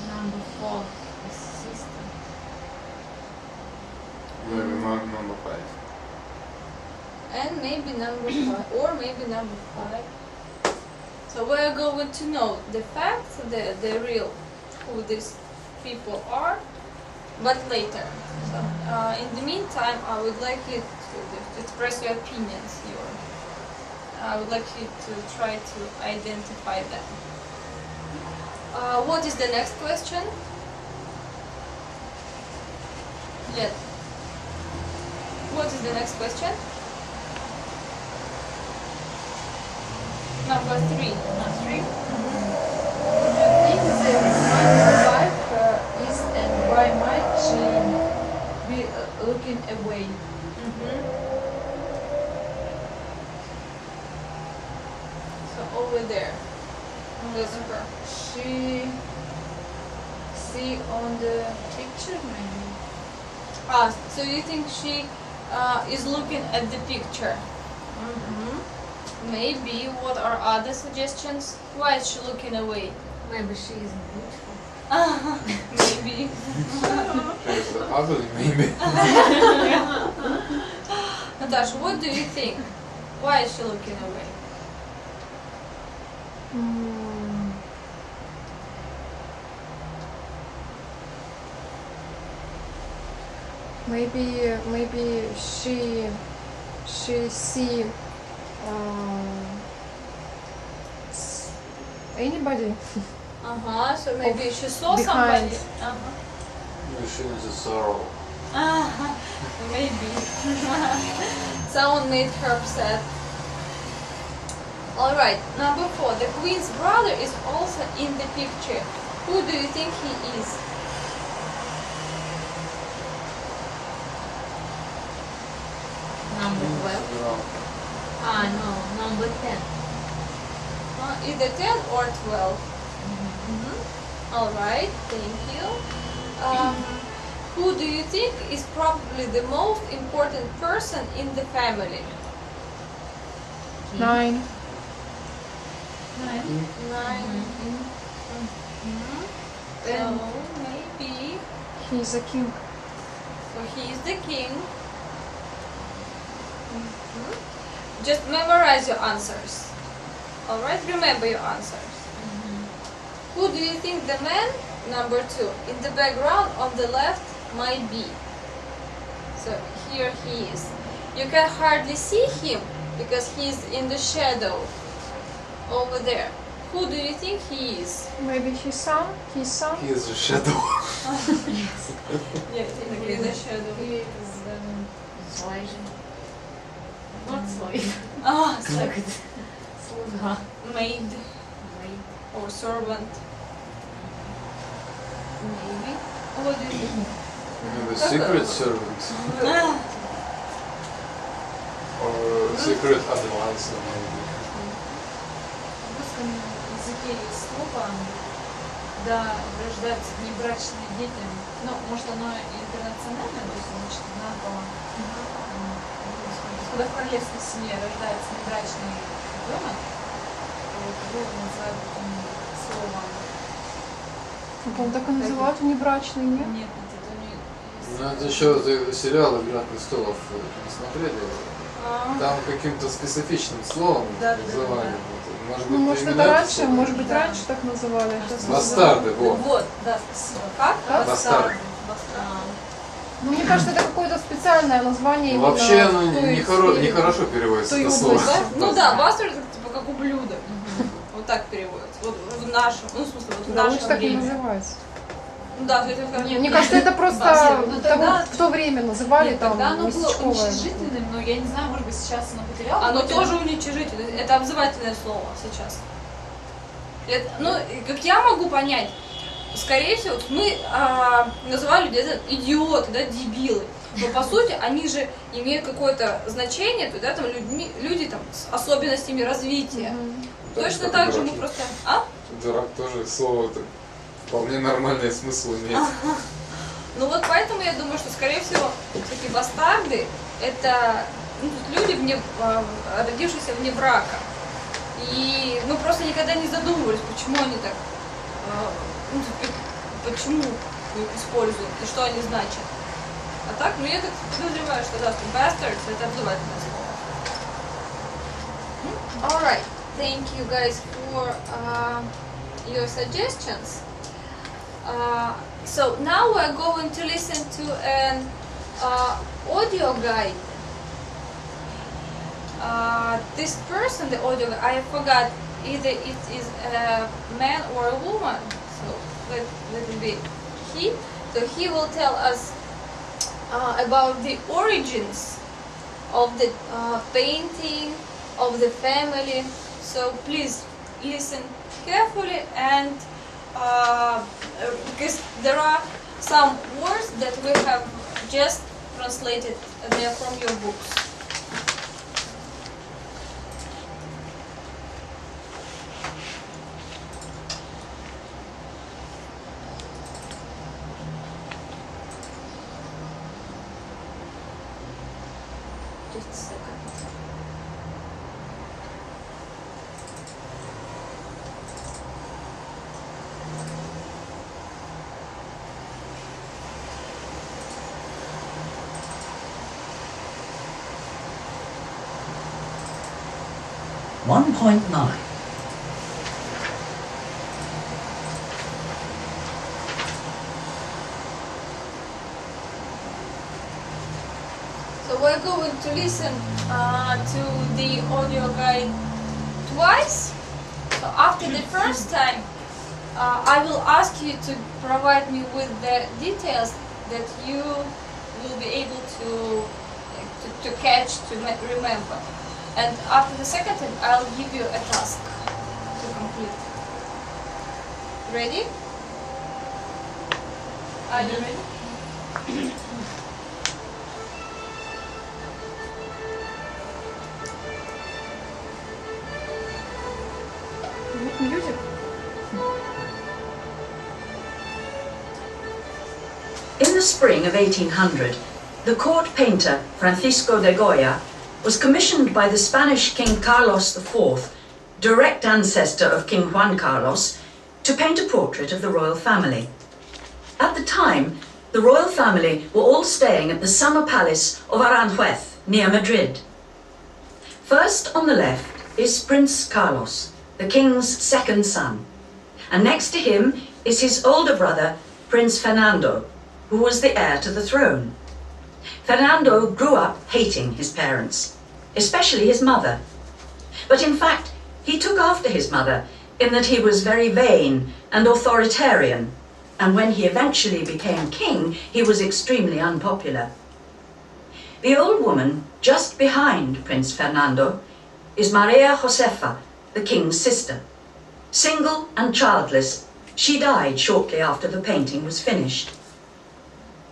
Number 4 is sister. Maybe number 5. And maybe number 5, or maybe number 5. So we are going to know the facts, the real, who these people are, but later. So in the meantime, I would like you to express your opinions. I would like you to try to identify them. What is the next question? Yes. What is the next question? Number 3. If the wife is and why might she be looking away? So over there. That's her. She see on the picture maybe. So you think she is looking at the picture? Maybe. What are other suggestions? Why is she looking away? Maybe she isn't beautiful. Maybe. She's ugly, maybe. Natasha, what do you think? Why is she looking away? Maybe she see anybody. So maybe she saw behind. somebody. Maybe she is a sorrow. Maybe. Someone made her upset. Alright, number 4. The queen's brother is also in the picture. Who do you think he is? Number 12. No, number 10. Either 10 or 12. Alright, thank you. Who do you think is probably the most important person in the family? 9. 9. So maybe. He's a king. So he is the king. Just memorize your answers. Alright, remember your answers. Who do you think the man, number 2, in the background on the left might be? So here he is. You can hardly see him because he's in the shadow over there. Who do you think he is? Maybe his son. He is a shadow. Yeah, technically the shadow. He is slave. Not slave. Ah, Как это? Слуга. maid Maid. or servant. Maybe. What do you think? The secret servant Ah, or secret advisor maybe. В русском языке есть слово, когда рождаются внебрачные дети. Ну, может, оно интернациональное, то есть значит одинаково. Когда в королевской семье рождается внебрачный ребенок, то вот его называют таким словом. Он так и называют внебрачный, нет? Нет, это не... Ну, это еще сериал «Игра престолов» не смотрели. Там каким-то специфичным словом Да, называли. да. Может Ну, быть, может, именно это это раньше, слово? может быть, Да. раньше так называли. Сейчас Бастарды, вот. Вот, да, спасибо. как? Бастарды. Ну, мне кажется, это какое-то специальное название. Ну, именно вообще в оно той сфере. нехорошо переводится, той это слово. области. Ну да, бастард это типа как ублюдок. Вот так переводится. Вот в нашем, ну в смысле, вот в Да, лучше нашем так и времени. называется. Ну да, это как Мне кажется, это просто Бастард. Ну, того, тогда- в то время называли Нет, там тогда оно было местечковое. уничижительным, но я не знаю, может быть, сейчас оно потеряло. Оно какой-то- тоже уничижительное. Это обзывательное слово сейчас. Ну, и как я могу понять, скорее всего, вот мы называли людей идиоты, да, дебилы. Но по сути они же имеют какое-то значение, то, да, там люди там, с особенностями развития. Точно так же мы просто. А? Дурак тоже слово вполне нормальный смысл имеет. Ну вот поэтому я думаю, что скорее всего такие бастарды это люди, родившиеся вне брака. И мы просто никогда не задумывались, почему они так, почему их используют и что они значат. А так, ну я так подозреваю, что да, что bastards это обзывательное слово. Alright, thank you guys for your suggestions. So now we're going to listen to an audio guide. This person, the audio guide, I forgot either it is a man or a woman. So let it be he. So he will tell us about the origins of the painting, of the family. So please listen carefully and because there are some words that we have just translated, they are from your books. Just a second. One point 9. So we're going to listen to the audio guide twice. So after the first time, I will ask you to provide me with the details that you will be able to catch, to remember. And after the second time, I'll give you a task to complete. Ready? Are you ready? Music. In the spring of 1800, the court painter Francisco de Goya was commissioned by the Spanish King Carlos IV, direct ancestor of King Juan Carlos, to paint a portrait of the royal family. At the time, the royal family were all staying at the summer palace of Aranjuez, near Madrid. First on the left is Prince Carlos, the king's second son, and next to him is his older brother, Prince Fernando, who was the heir to the throne. Fernando grew up hating his parents, especially his mother. But in fact, he took after his mother in that he was very vain and authoritarian, and when he eventually became king, he was extremely unpopular. The old woman just behind Prince Fernando is Maria Josefa, the king's sister. Single and childless, she died shortly after the painting was finished.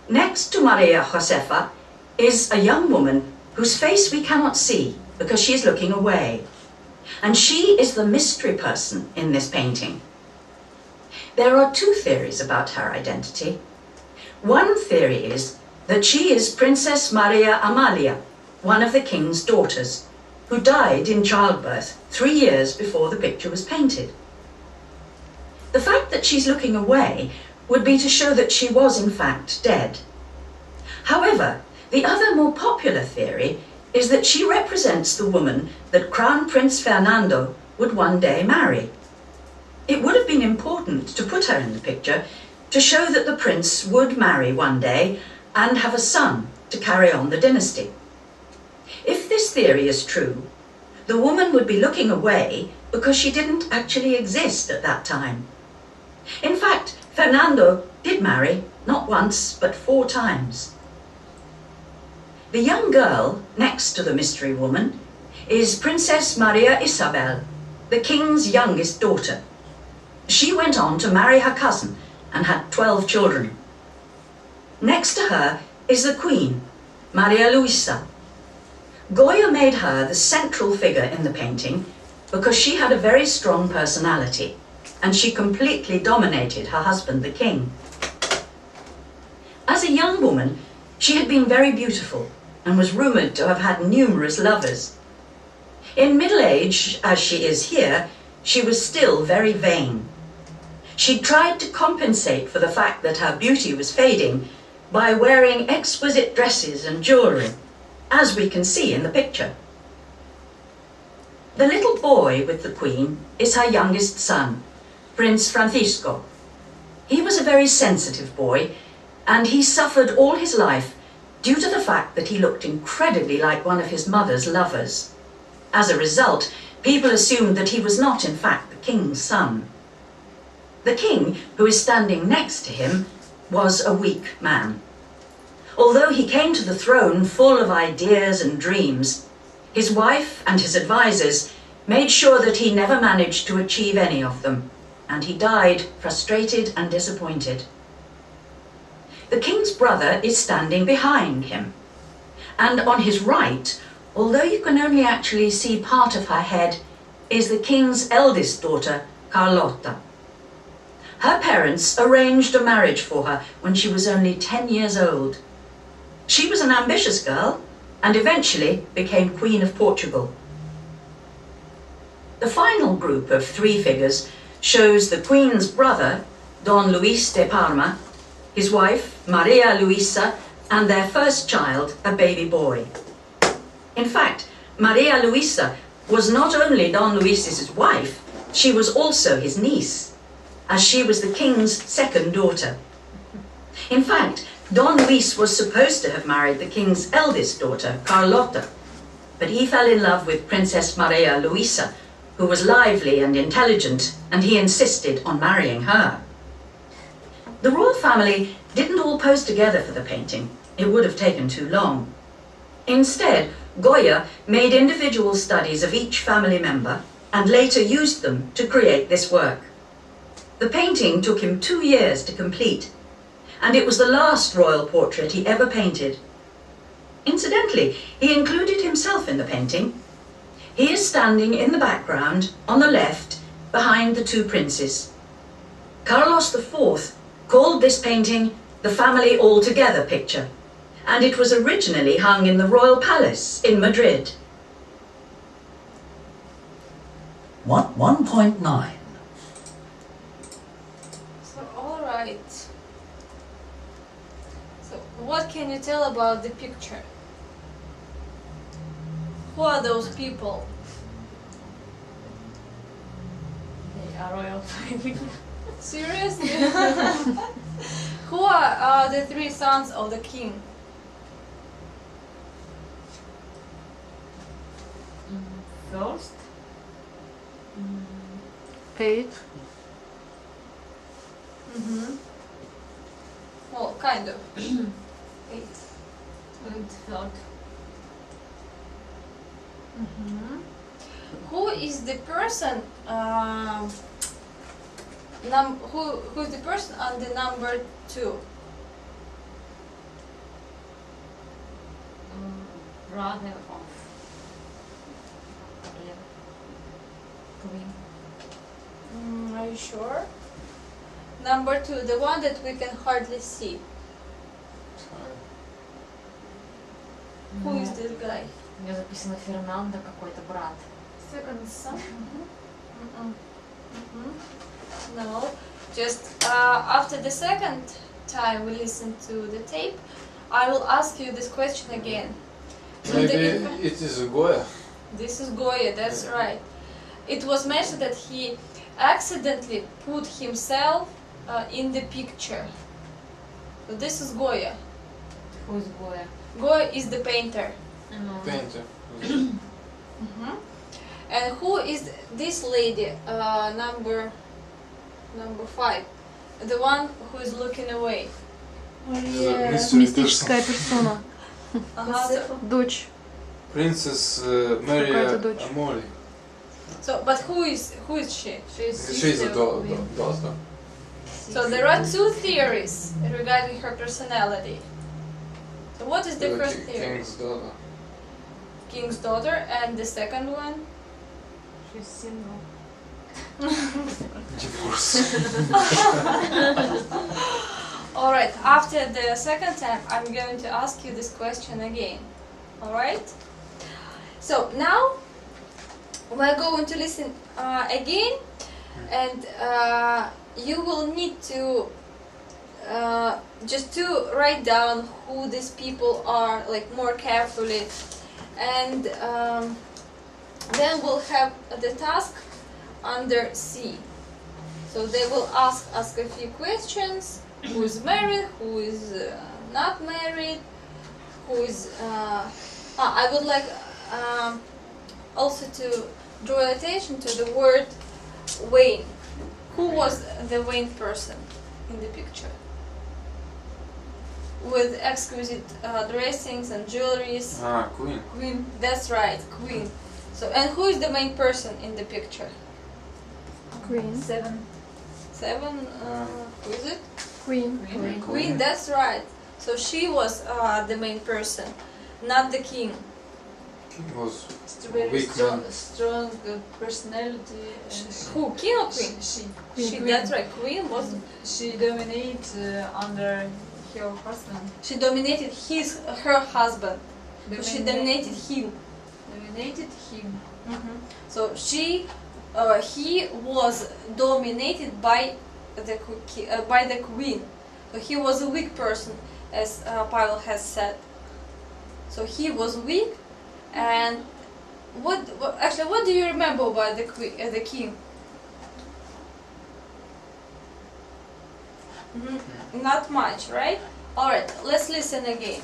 Next to Maria Josefa is a young woman whose face we cannot see because she is looking away. And she is the mystery person in this painting. There are two theories about her identity. One theory is that she is Princess Maria Amalia, one of the king's daughters, who died in childbirth 3 years before the picture was painted. The fact that she's looking away would be to show that she was in fact dead. However, the other more popular theory is that she represents the woman that Crown Prince Fernando would one day marry. It would have been important to put her in the picture to show that the prince would marry one day and have a son to carry on the dynasty. If this theory is true, the woman would be looking away because she didn't actually exist at that time. In fact, Fernando did marry not once but 4 times. The young girl next to the mystery woman is Princess Maria Isabel, the king's youngest daughter. She went on to marry her cousin and had 12 children. Next to her is the Queen, Maria Luisa. Goya made her the central figure in the painting because she had a very strong personality and she completely dominated her husband, the king. As a young woman, she had been very beautiful and was rumoured to have had numerous lovers. In middle age, as she is here, she was still very vain. She tried to compensate for the fact that her beauty was fading by wearing exquisite dresses and jewellery, as we can see in the picture. The little boy with the Queen is her youngest son, Prince Francisco. He was a very sensitive boy, and he suffered all his life due to the fact that he looked incredibly like one of his mother's lovers. As a result, people assumed that he was not in fact the king's son. The king, who is standing next to him, was a weak man. Although he came to the throne full of ideas and dreams, his wife and his advisors made sure that he never managed to achieve any of them, and he died frustrated and disappointed. The king's brother is standing behind him, and on his right, although you can only actually see part of her head, is the king's eldest daughter, Carlotta. Her parents arranged a marriage for her when she was only 10 years old. She was an ambitious girl and eventually became Queen of Portugal. The final group of 3 figures shows the Queen's brother, Don Luis de Parma, his wife, Maria Luisa, and their first child, a baby boy. In fact, Maria Luisa was not only Don Luis's wife, she was also his niece, as she was the king's second daughter. In fact, Don Luis was supposed to have married the king's eldest daughter, Carlotta, but he fell in love with Princess Maria Luisa, who was lively and intelligent, and he insisted on marrying her. The royal family didn't all pose together for the painting. It would have taken too long. Instead, Goya made individual studies of each family member and later used them to create this work. The painting took him 2 years to complete, and it was the last royal portrait he ever painted. Incidentally, he included himself in the painting. He is standing in the background, on the left, behind the 2 princes. Carlos IV called this painting the Family Altogether picture, and it was originally hung in the Royal Palace in Madrid. 1.9. So, alright. So, what can you tell about the picture? Who are those people? They are royal family. Seriously? Who are the 3 sons of the king? First, 8. Well, kind of. 8. And third. Who is the person? Who is the person on the number 2? Brother of Queen. Are you sure? Number 2, the one that we can hardly see. Who is this guy? У меня записано Фернандо, какой-то брат. Second son? No. Just after the second time we listen to the tape, I will ask you this question again. So Maybe it is Goya. This is Goya, that's right. It was mentioned that he accidentally put himself in the picture. So this is Goya. Who is Goya? Goya is the painter. Painter. And who is this lady, number 5? The one who is looking away. Mystery Мистическая персона. Дочь. Princess Maria Какая-то дочь. Amoli. So, but who is she? She's a daughter. So there are 2 theories regarding her personality. So what is the first theory? King's daughter. King's daughter, and the second one? She's single. Divorce. Alright, after the second time I'm going to ask you this question again. Alright? So now we're going to listen again, and you will need to just to write down who these people are, like, more carefully, and then we'll have the task under C. So they will ask a few questions: who is married, who is not married, who is I would like also to draw attention to the word Wayne. Who was the Wayne person in the picture? With exquisite dressings and jewelries. Queen. Queen, that's right, Queen. So, and who is the main person in the picture? Queen. 7. 7, who is it? Queen. Queen, that's right. So she was the main person, not the king. King was Very weak strong, man. strong Who, personality. king or queen? She She, that's right, Queen was. she dominates under her husband. She dominated her husband. So she dominated him. Dominated him. So he was dominated by the queen. So he was a weak person, as Pavel has said. So he was weak, and what do you remember about the king? Not much, right? All right, let's listen again.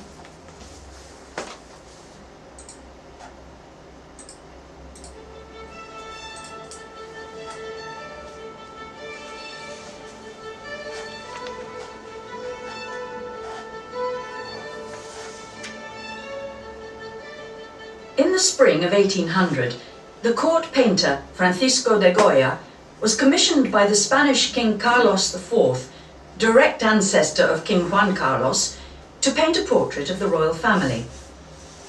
In the spring of 1800, the court painter Francisco de Goya was commissioned by the Spanish King Carlos IV, direct ancestor of King Juan Carlos, to paint a portrait of the royal family.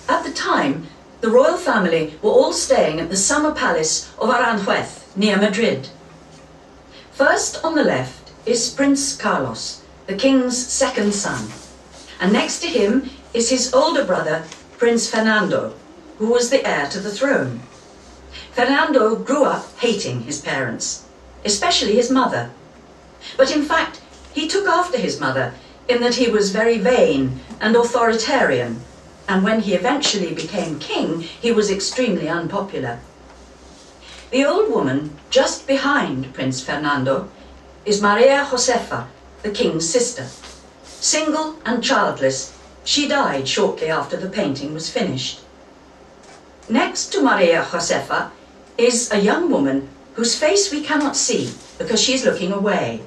At the time, the royal family were all staying at the summer palace of Aranjuez, near Madrid. First on the left is Prince Carlos, the king's second son, and next to him is his older brother, Prince Fernando, who was the heir to the throne. Fernando grew up hating his parents, especially his mother. But in fact, he took after his mother in that he was very vain and authoritarian, and when he eventually became king, he was extremely unpopular. The old woman just behind Prince Fernando is Maria Josefa, the king's sister. Single and childless, she died shortly after the painting was finished. Next to Maria Josefa is a young woman whose face we cannot see because she is looking away.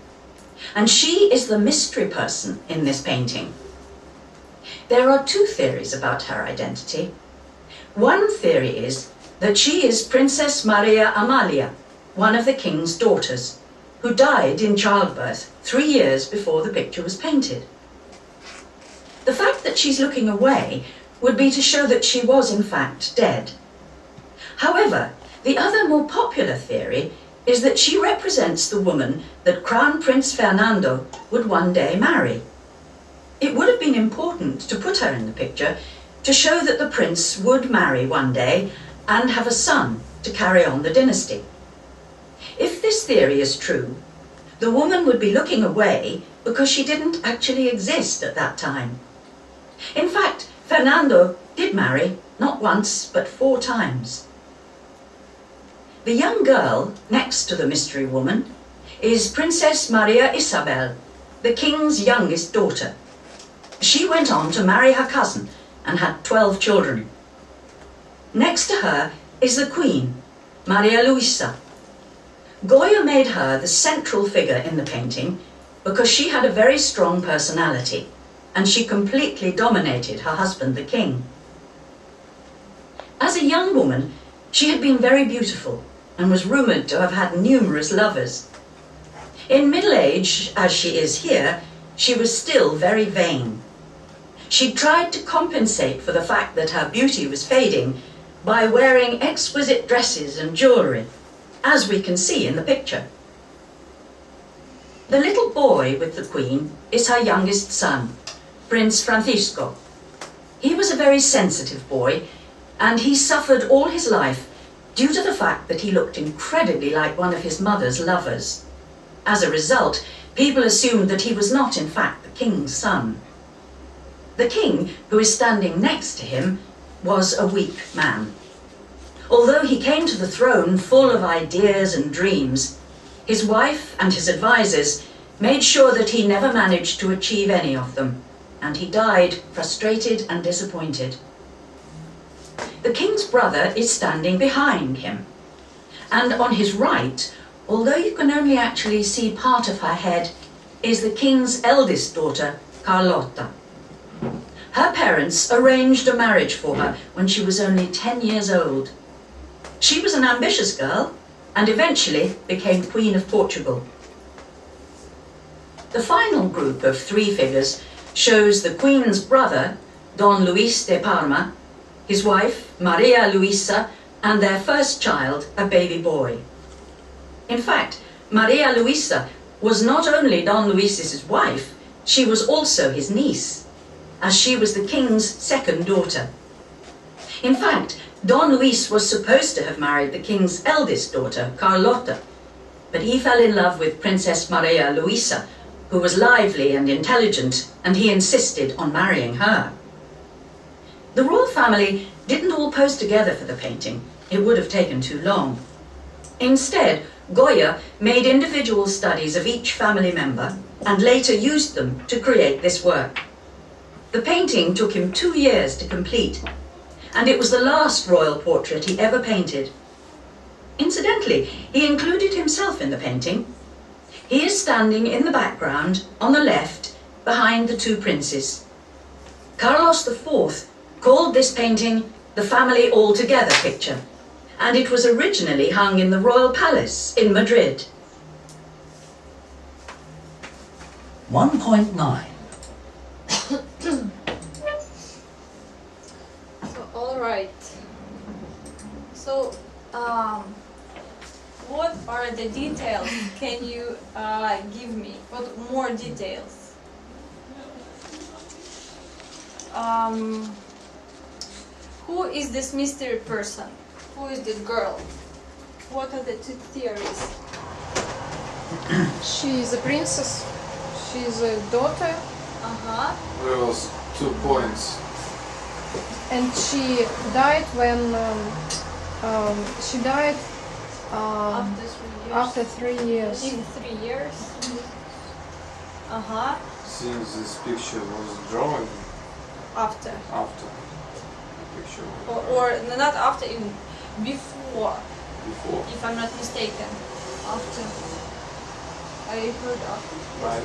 And she is the mystery person in this painting. There are two theories about her identity. One theory is that she is Princess Maria Amalia, one of the king's daughters, who died in childbirth 3 years before the picture was painted. The fact that she's looking away would be to show that she was in fact dead. However, the other more popular theory is that she represents the woman that Crown Prince Fernando would one day marry. It would have been important to put her in the picture to show that the prince would marry one day and have a son to carry on the dynasty. If this theory is true, the woman would be looking away because she didn't actually exist at that time. In fact, Fernando did marry not once but 4 times. The young girl next to the mystery woman is Princess Maria Isabel, the king's youngest daughter. She went on to marry her cousin and had 12 children. Next to her is the Queen, Maria Luisa. Goya made her the central figure in the painting because she had a very strong personality and she completely dominated her husband, the king. As a young woman, she had been very beautiful and was rumoured to have had numerous lovers. In middle age, as she is here, she was still very vain. She tried to compensate for the fact that her beauty was fading by wearing exquisite dresses and jewellery, as we can see in the picture. The little boy with the Queen is her youngest son, Prince Francisco. He was a very sensitive boy, and he suffered all his life due to the fact that he looked incredibly like one of his mother's lovers. As a result, people assumed that he was not in fact the king's son. The king, who is standing next to him, was a weak man. Although he came to the throne full of ideas and dreams, his wife and his advisors made sure that he never managed to achieve any of them, and he died frustrated and disappointed. The king's brother is standing behind him, and on his right, although you can only actually see part of her head, is the king's eldest daughter, Carlotta. Her parents arranged a marriage for her when she was only 10 years old. She was an ambitious girl and eventually became Queen of Portugal. The final group of 3 figures shows the Queen's brother, Don Luis de Parma, his wife, Maria Luisa, and their first child, a baby boy. In fact, Maria Luisa was not only Don Luis's wife, she was also his niece, as she was the king's second daughter. In fact, Don Luis was supposed to have married the king's eldest daughter, Carlotta, but he fell in love with Princess Maria Luisa, who was lively and intelligent, and he insisted on marrying her. The royal family didn't all pose together for the painting. It would have taken too long. Instead, Goya made individual studies of each family member and later used them to create this work. The painting took him 2 years to complete, and it was the last royal portrait he ever painted. Incidentally, he included himself in the painting. He is standing in the background, on the left, behind the 2 princes. Carlos IV called this painting the Family All-Together picture, and it was originally hung in the Royal Palace in Madrid. 1.9. All right. So, what are the details? Can you give me what more details? Who is this mystery person? Who is this girl? What are the 2 theories? She is a princess. She is a daughter. There was 2 points. And she died when After 3 years. after 3 years. In 3 years. Since this picture was drawn After. after the picture was Or not after, even before. before. if I'm not mistaken. After. I heard after. Right.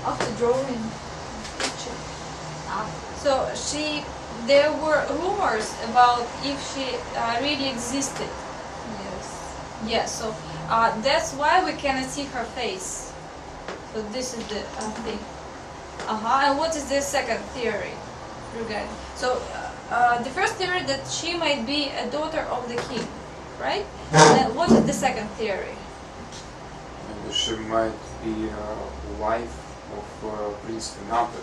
After drawing picture. So there were rumors about if she really existed. Yes. Yes, so that's why we cannot see her face. So this is the thing. And what is the second theory regarding? So the first theory that she might be a daughter of the king, right? And what is the second theory? Maybe she might be wife of Prince Fernando.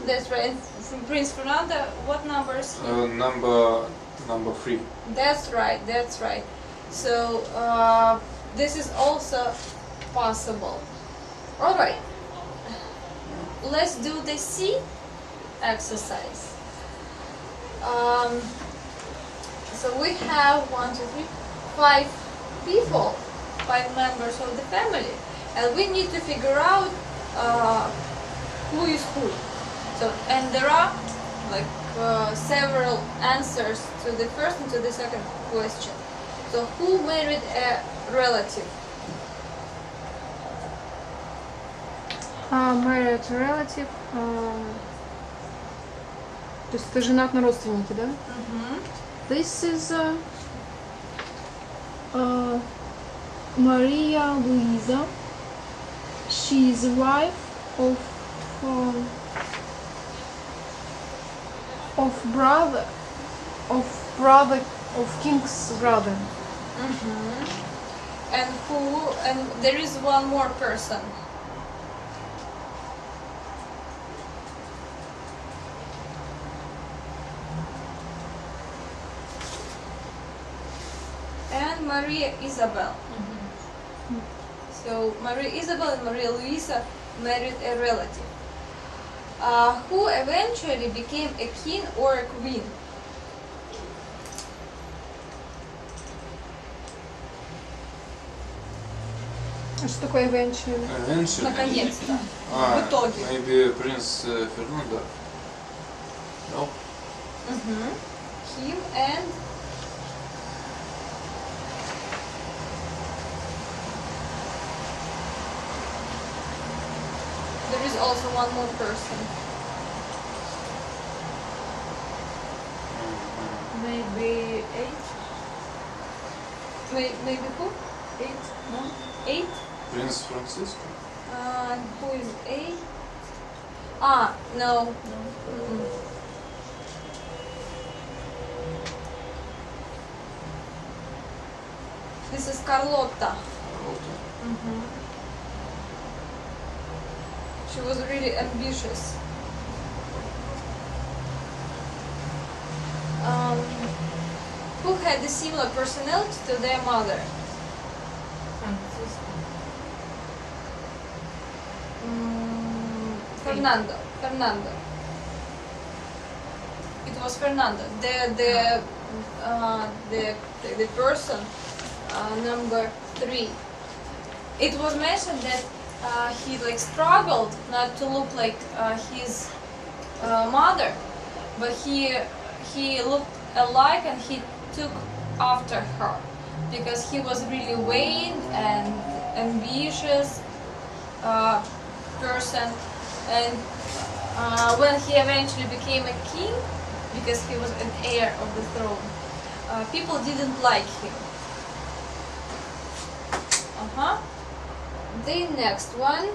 That's right. And from Prince Fernando, what number is he? Number 3. That's right, that's right. So this is also possible. All right. Let's do the C exercise. So we have 5 people, 5 members of the family, and we need to figure out who is who. So, and there are like several answers to the first and to the second question. So, who married a relative? Married relative. То есть ты женат на родственнике, да? This is Maria Luisa. She is wife brother of king's brother. And there is one more person. And Maria Isabel. So Maria Isabel and Maria Luisa married a relative who eventually became a king or a queen. А что такое eventually? Наконец-то. В итоге. Maybe Prince Fernando. No? Him and there is also one more person. Maybe 8. Maybe who? 8. No. 8? Prince Francisco. Who is 8? No. This is Carlotta. She was really ambitious. Who had a similar personality to their mother? Fernando. It was Fernando. The person number 3. It was mentioned that he struggled not to look like his mother, but he looked alike and he took after her because he was really vain and ambitious person. And when he eventually became a king, because he was an heir of the throne, people didn't like him. The next one,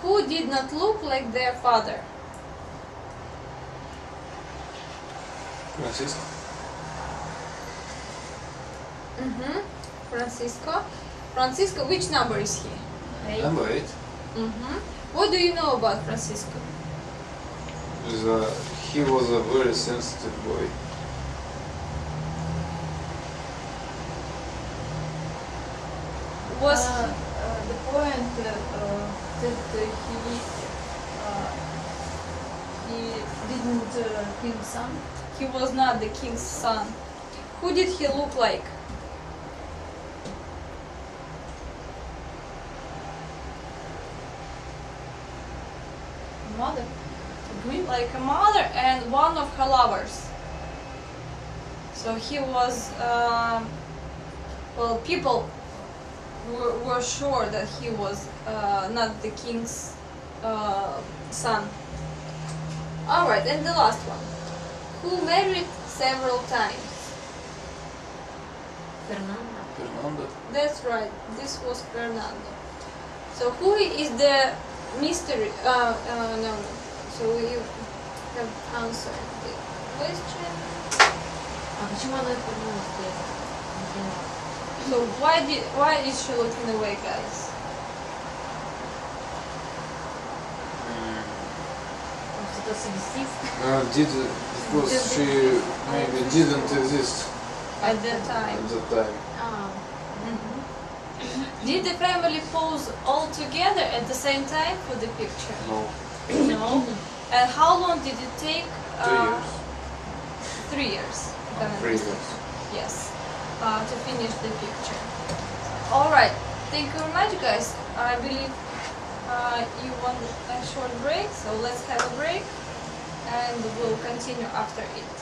who did not look like their father? Francisco. Francisco, which number is he? Number 8. What do you know about Francisco? He was a very sensitive boy. Was The point that he didn't king's son. he was not the king's son? Who did he look like? Mother. Like a mother and one of her lovers. So So he was, well, people were sure that he was not the king's son. Alright, and the last one. Who married several times? Fernando. Fernando. That's right, this was Fernando. So who is the mystery? No. So you have answered the question. А почему она отвернулась? Я не поняла. So why is she looking away, guys? Что-то совместив. Because she maybe didn't exist At that time. at that time. Did the family pose all together at the same time for the picture? No. No. And how long did it take? 2 years. 3 years. if I'm not 3 mistaken. years. Yes. To finish the picture. All right. Thank you very much, guys. I believe you want a short break, so let's have a break, and we'll continue after it.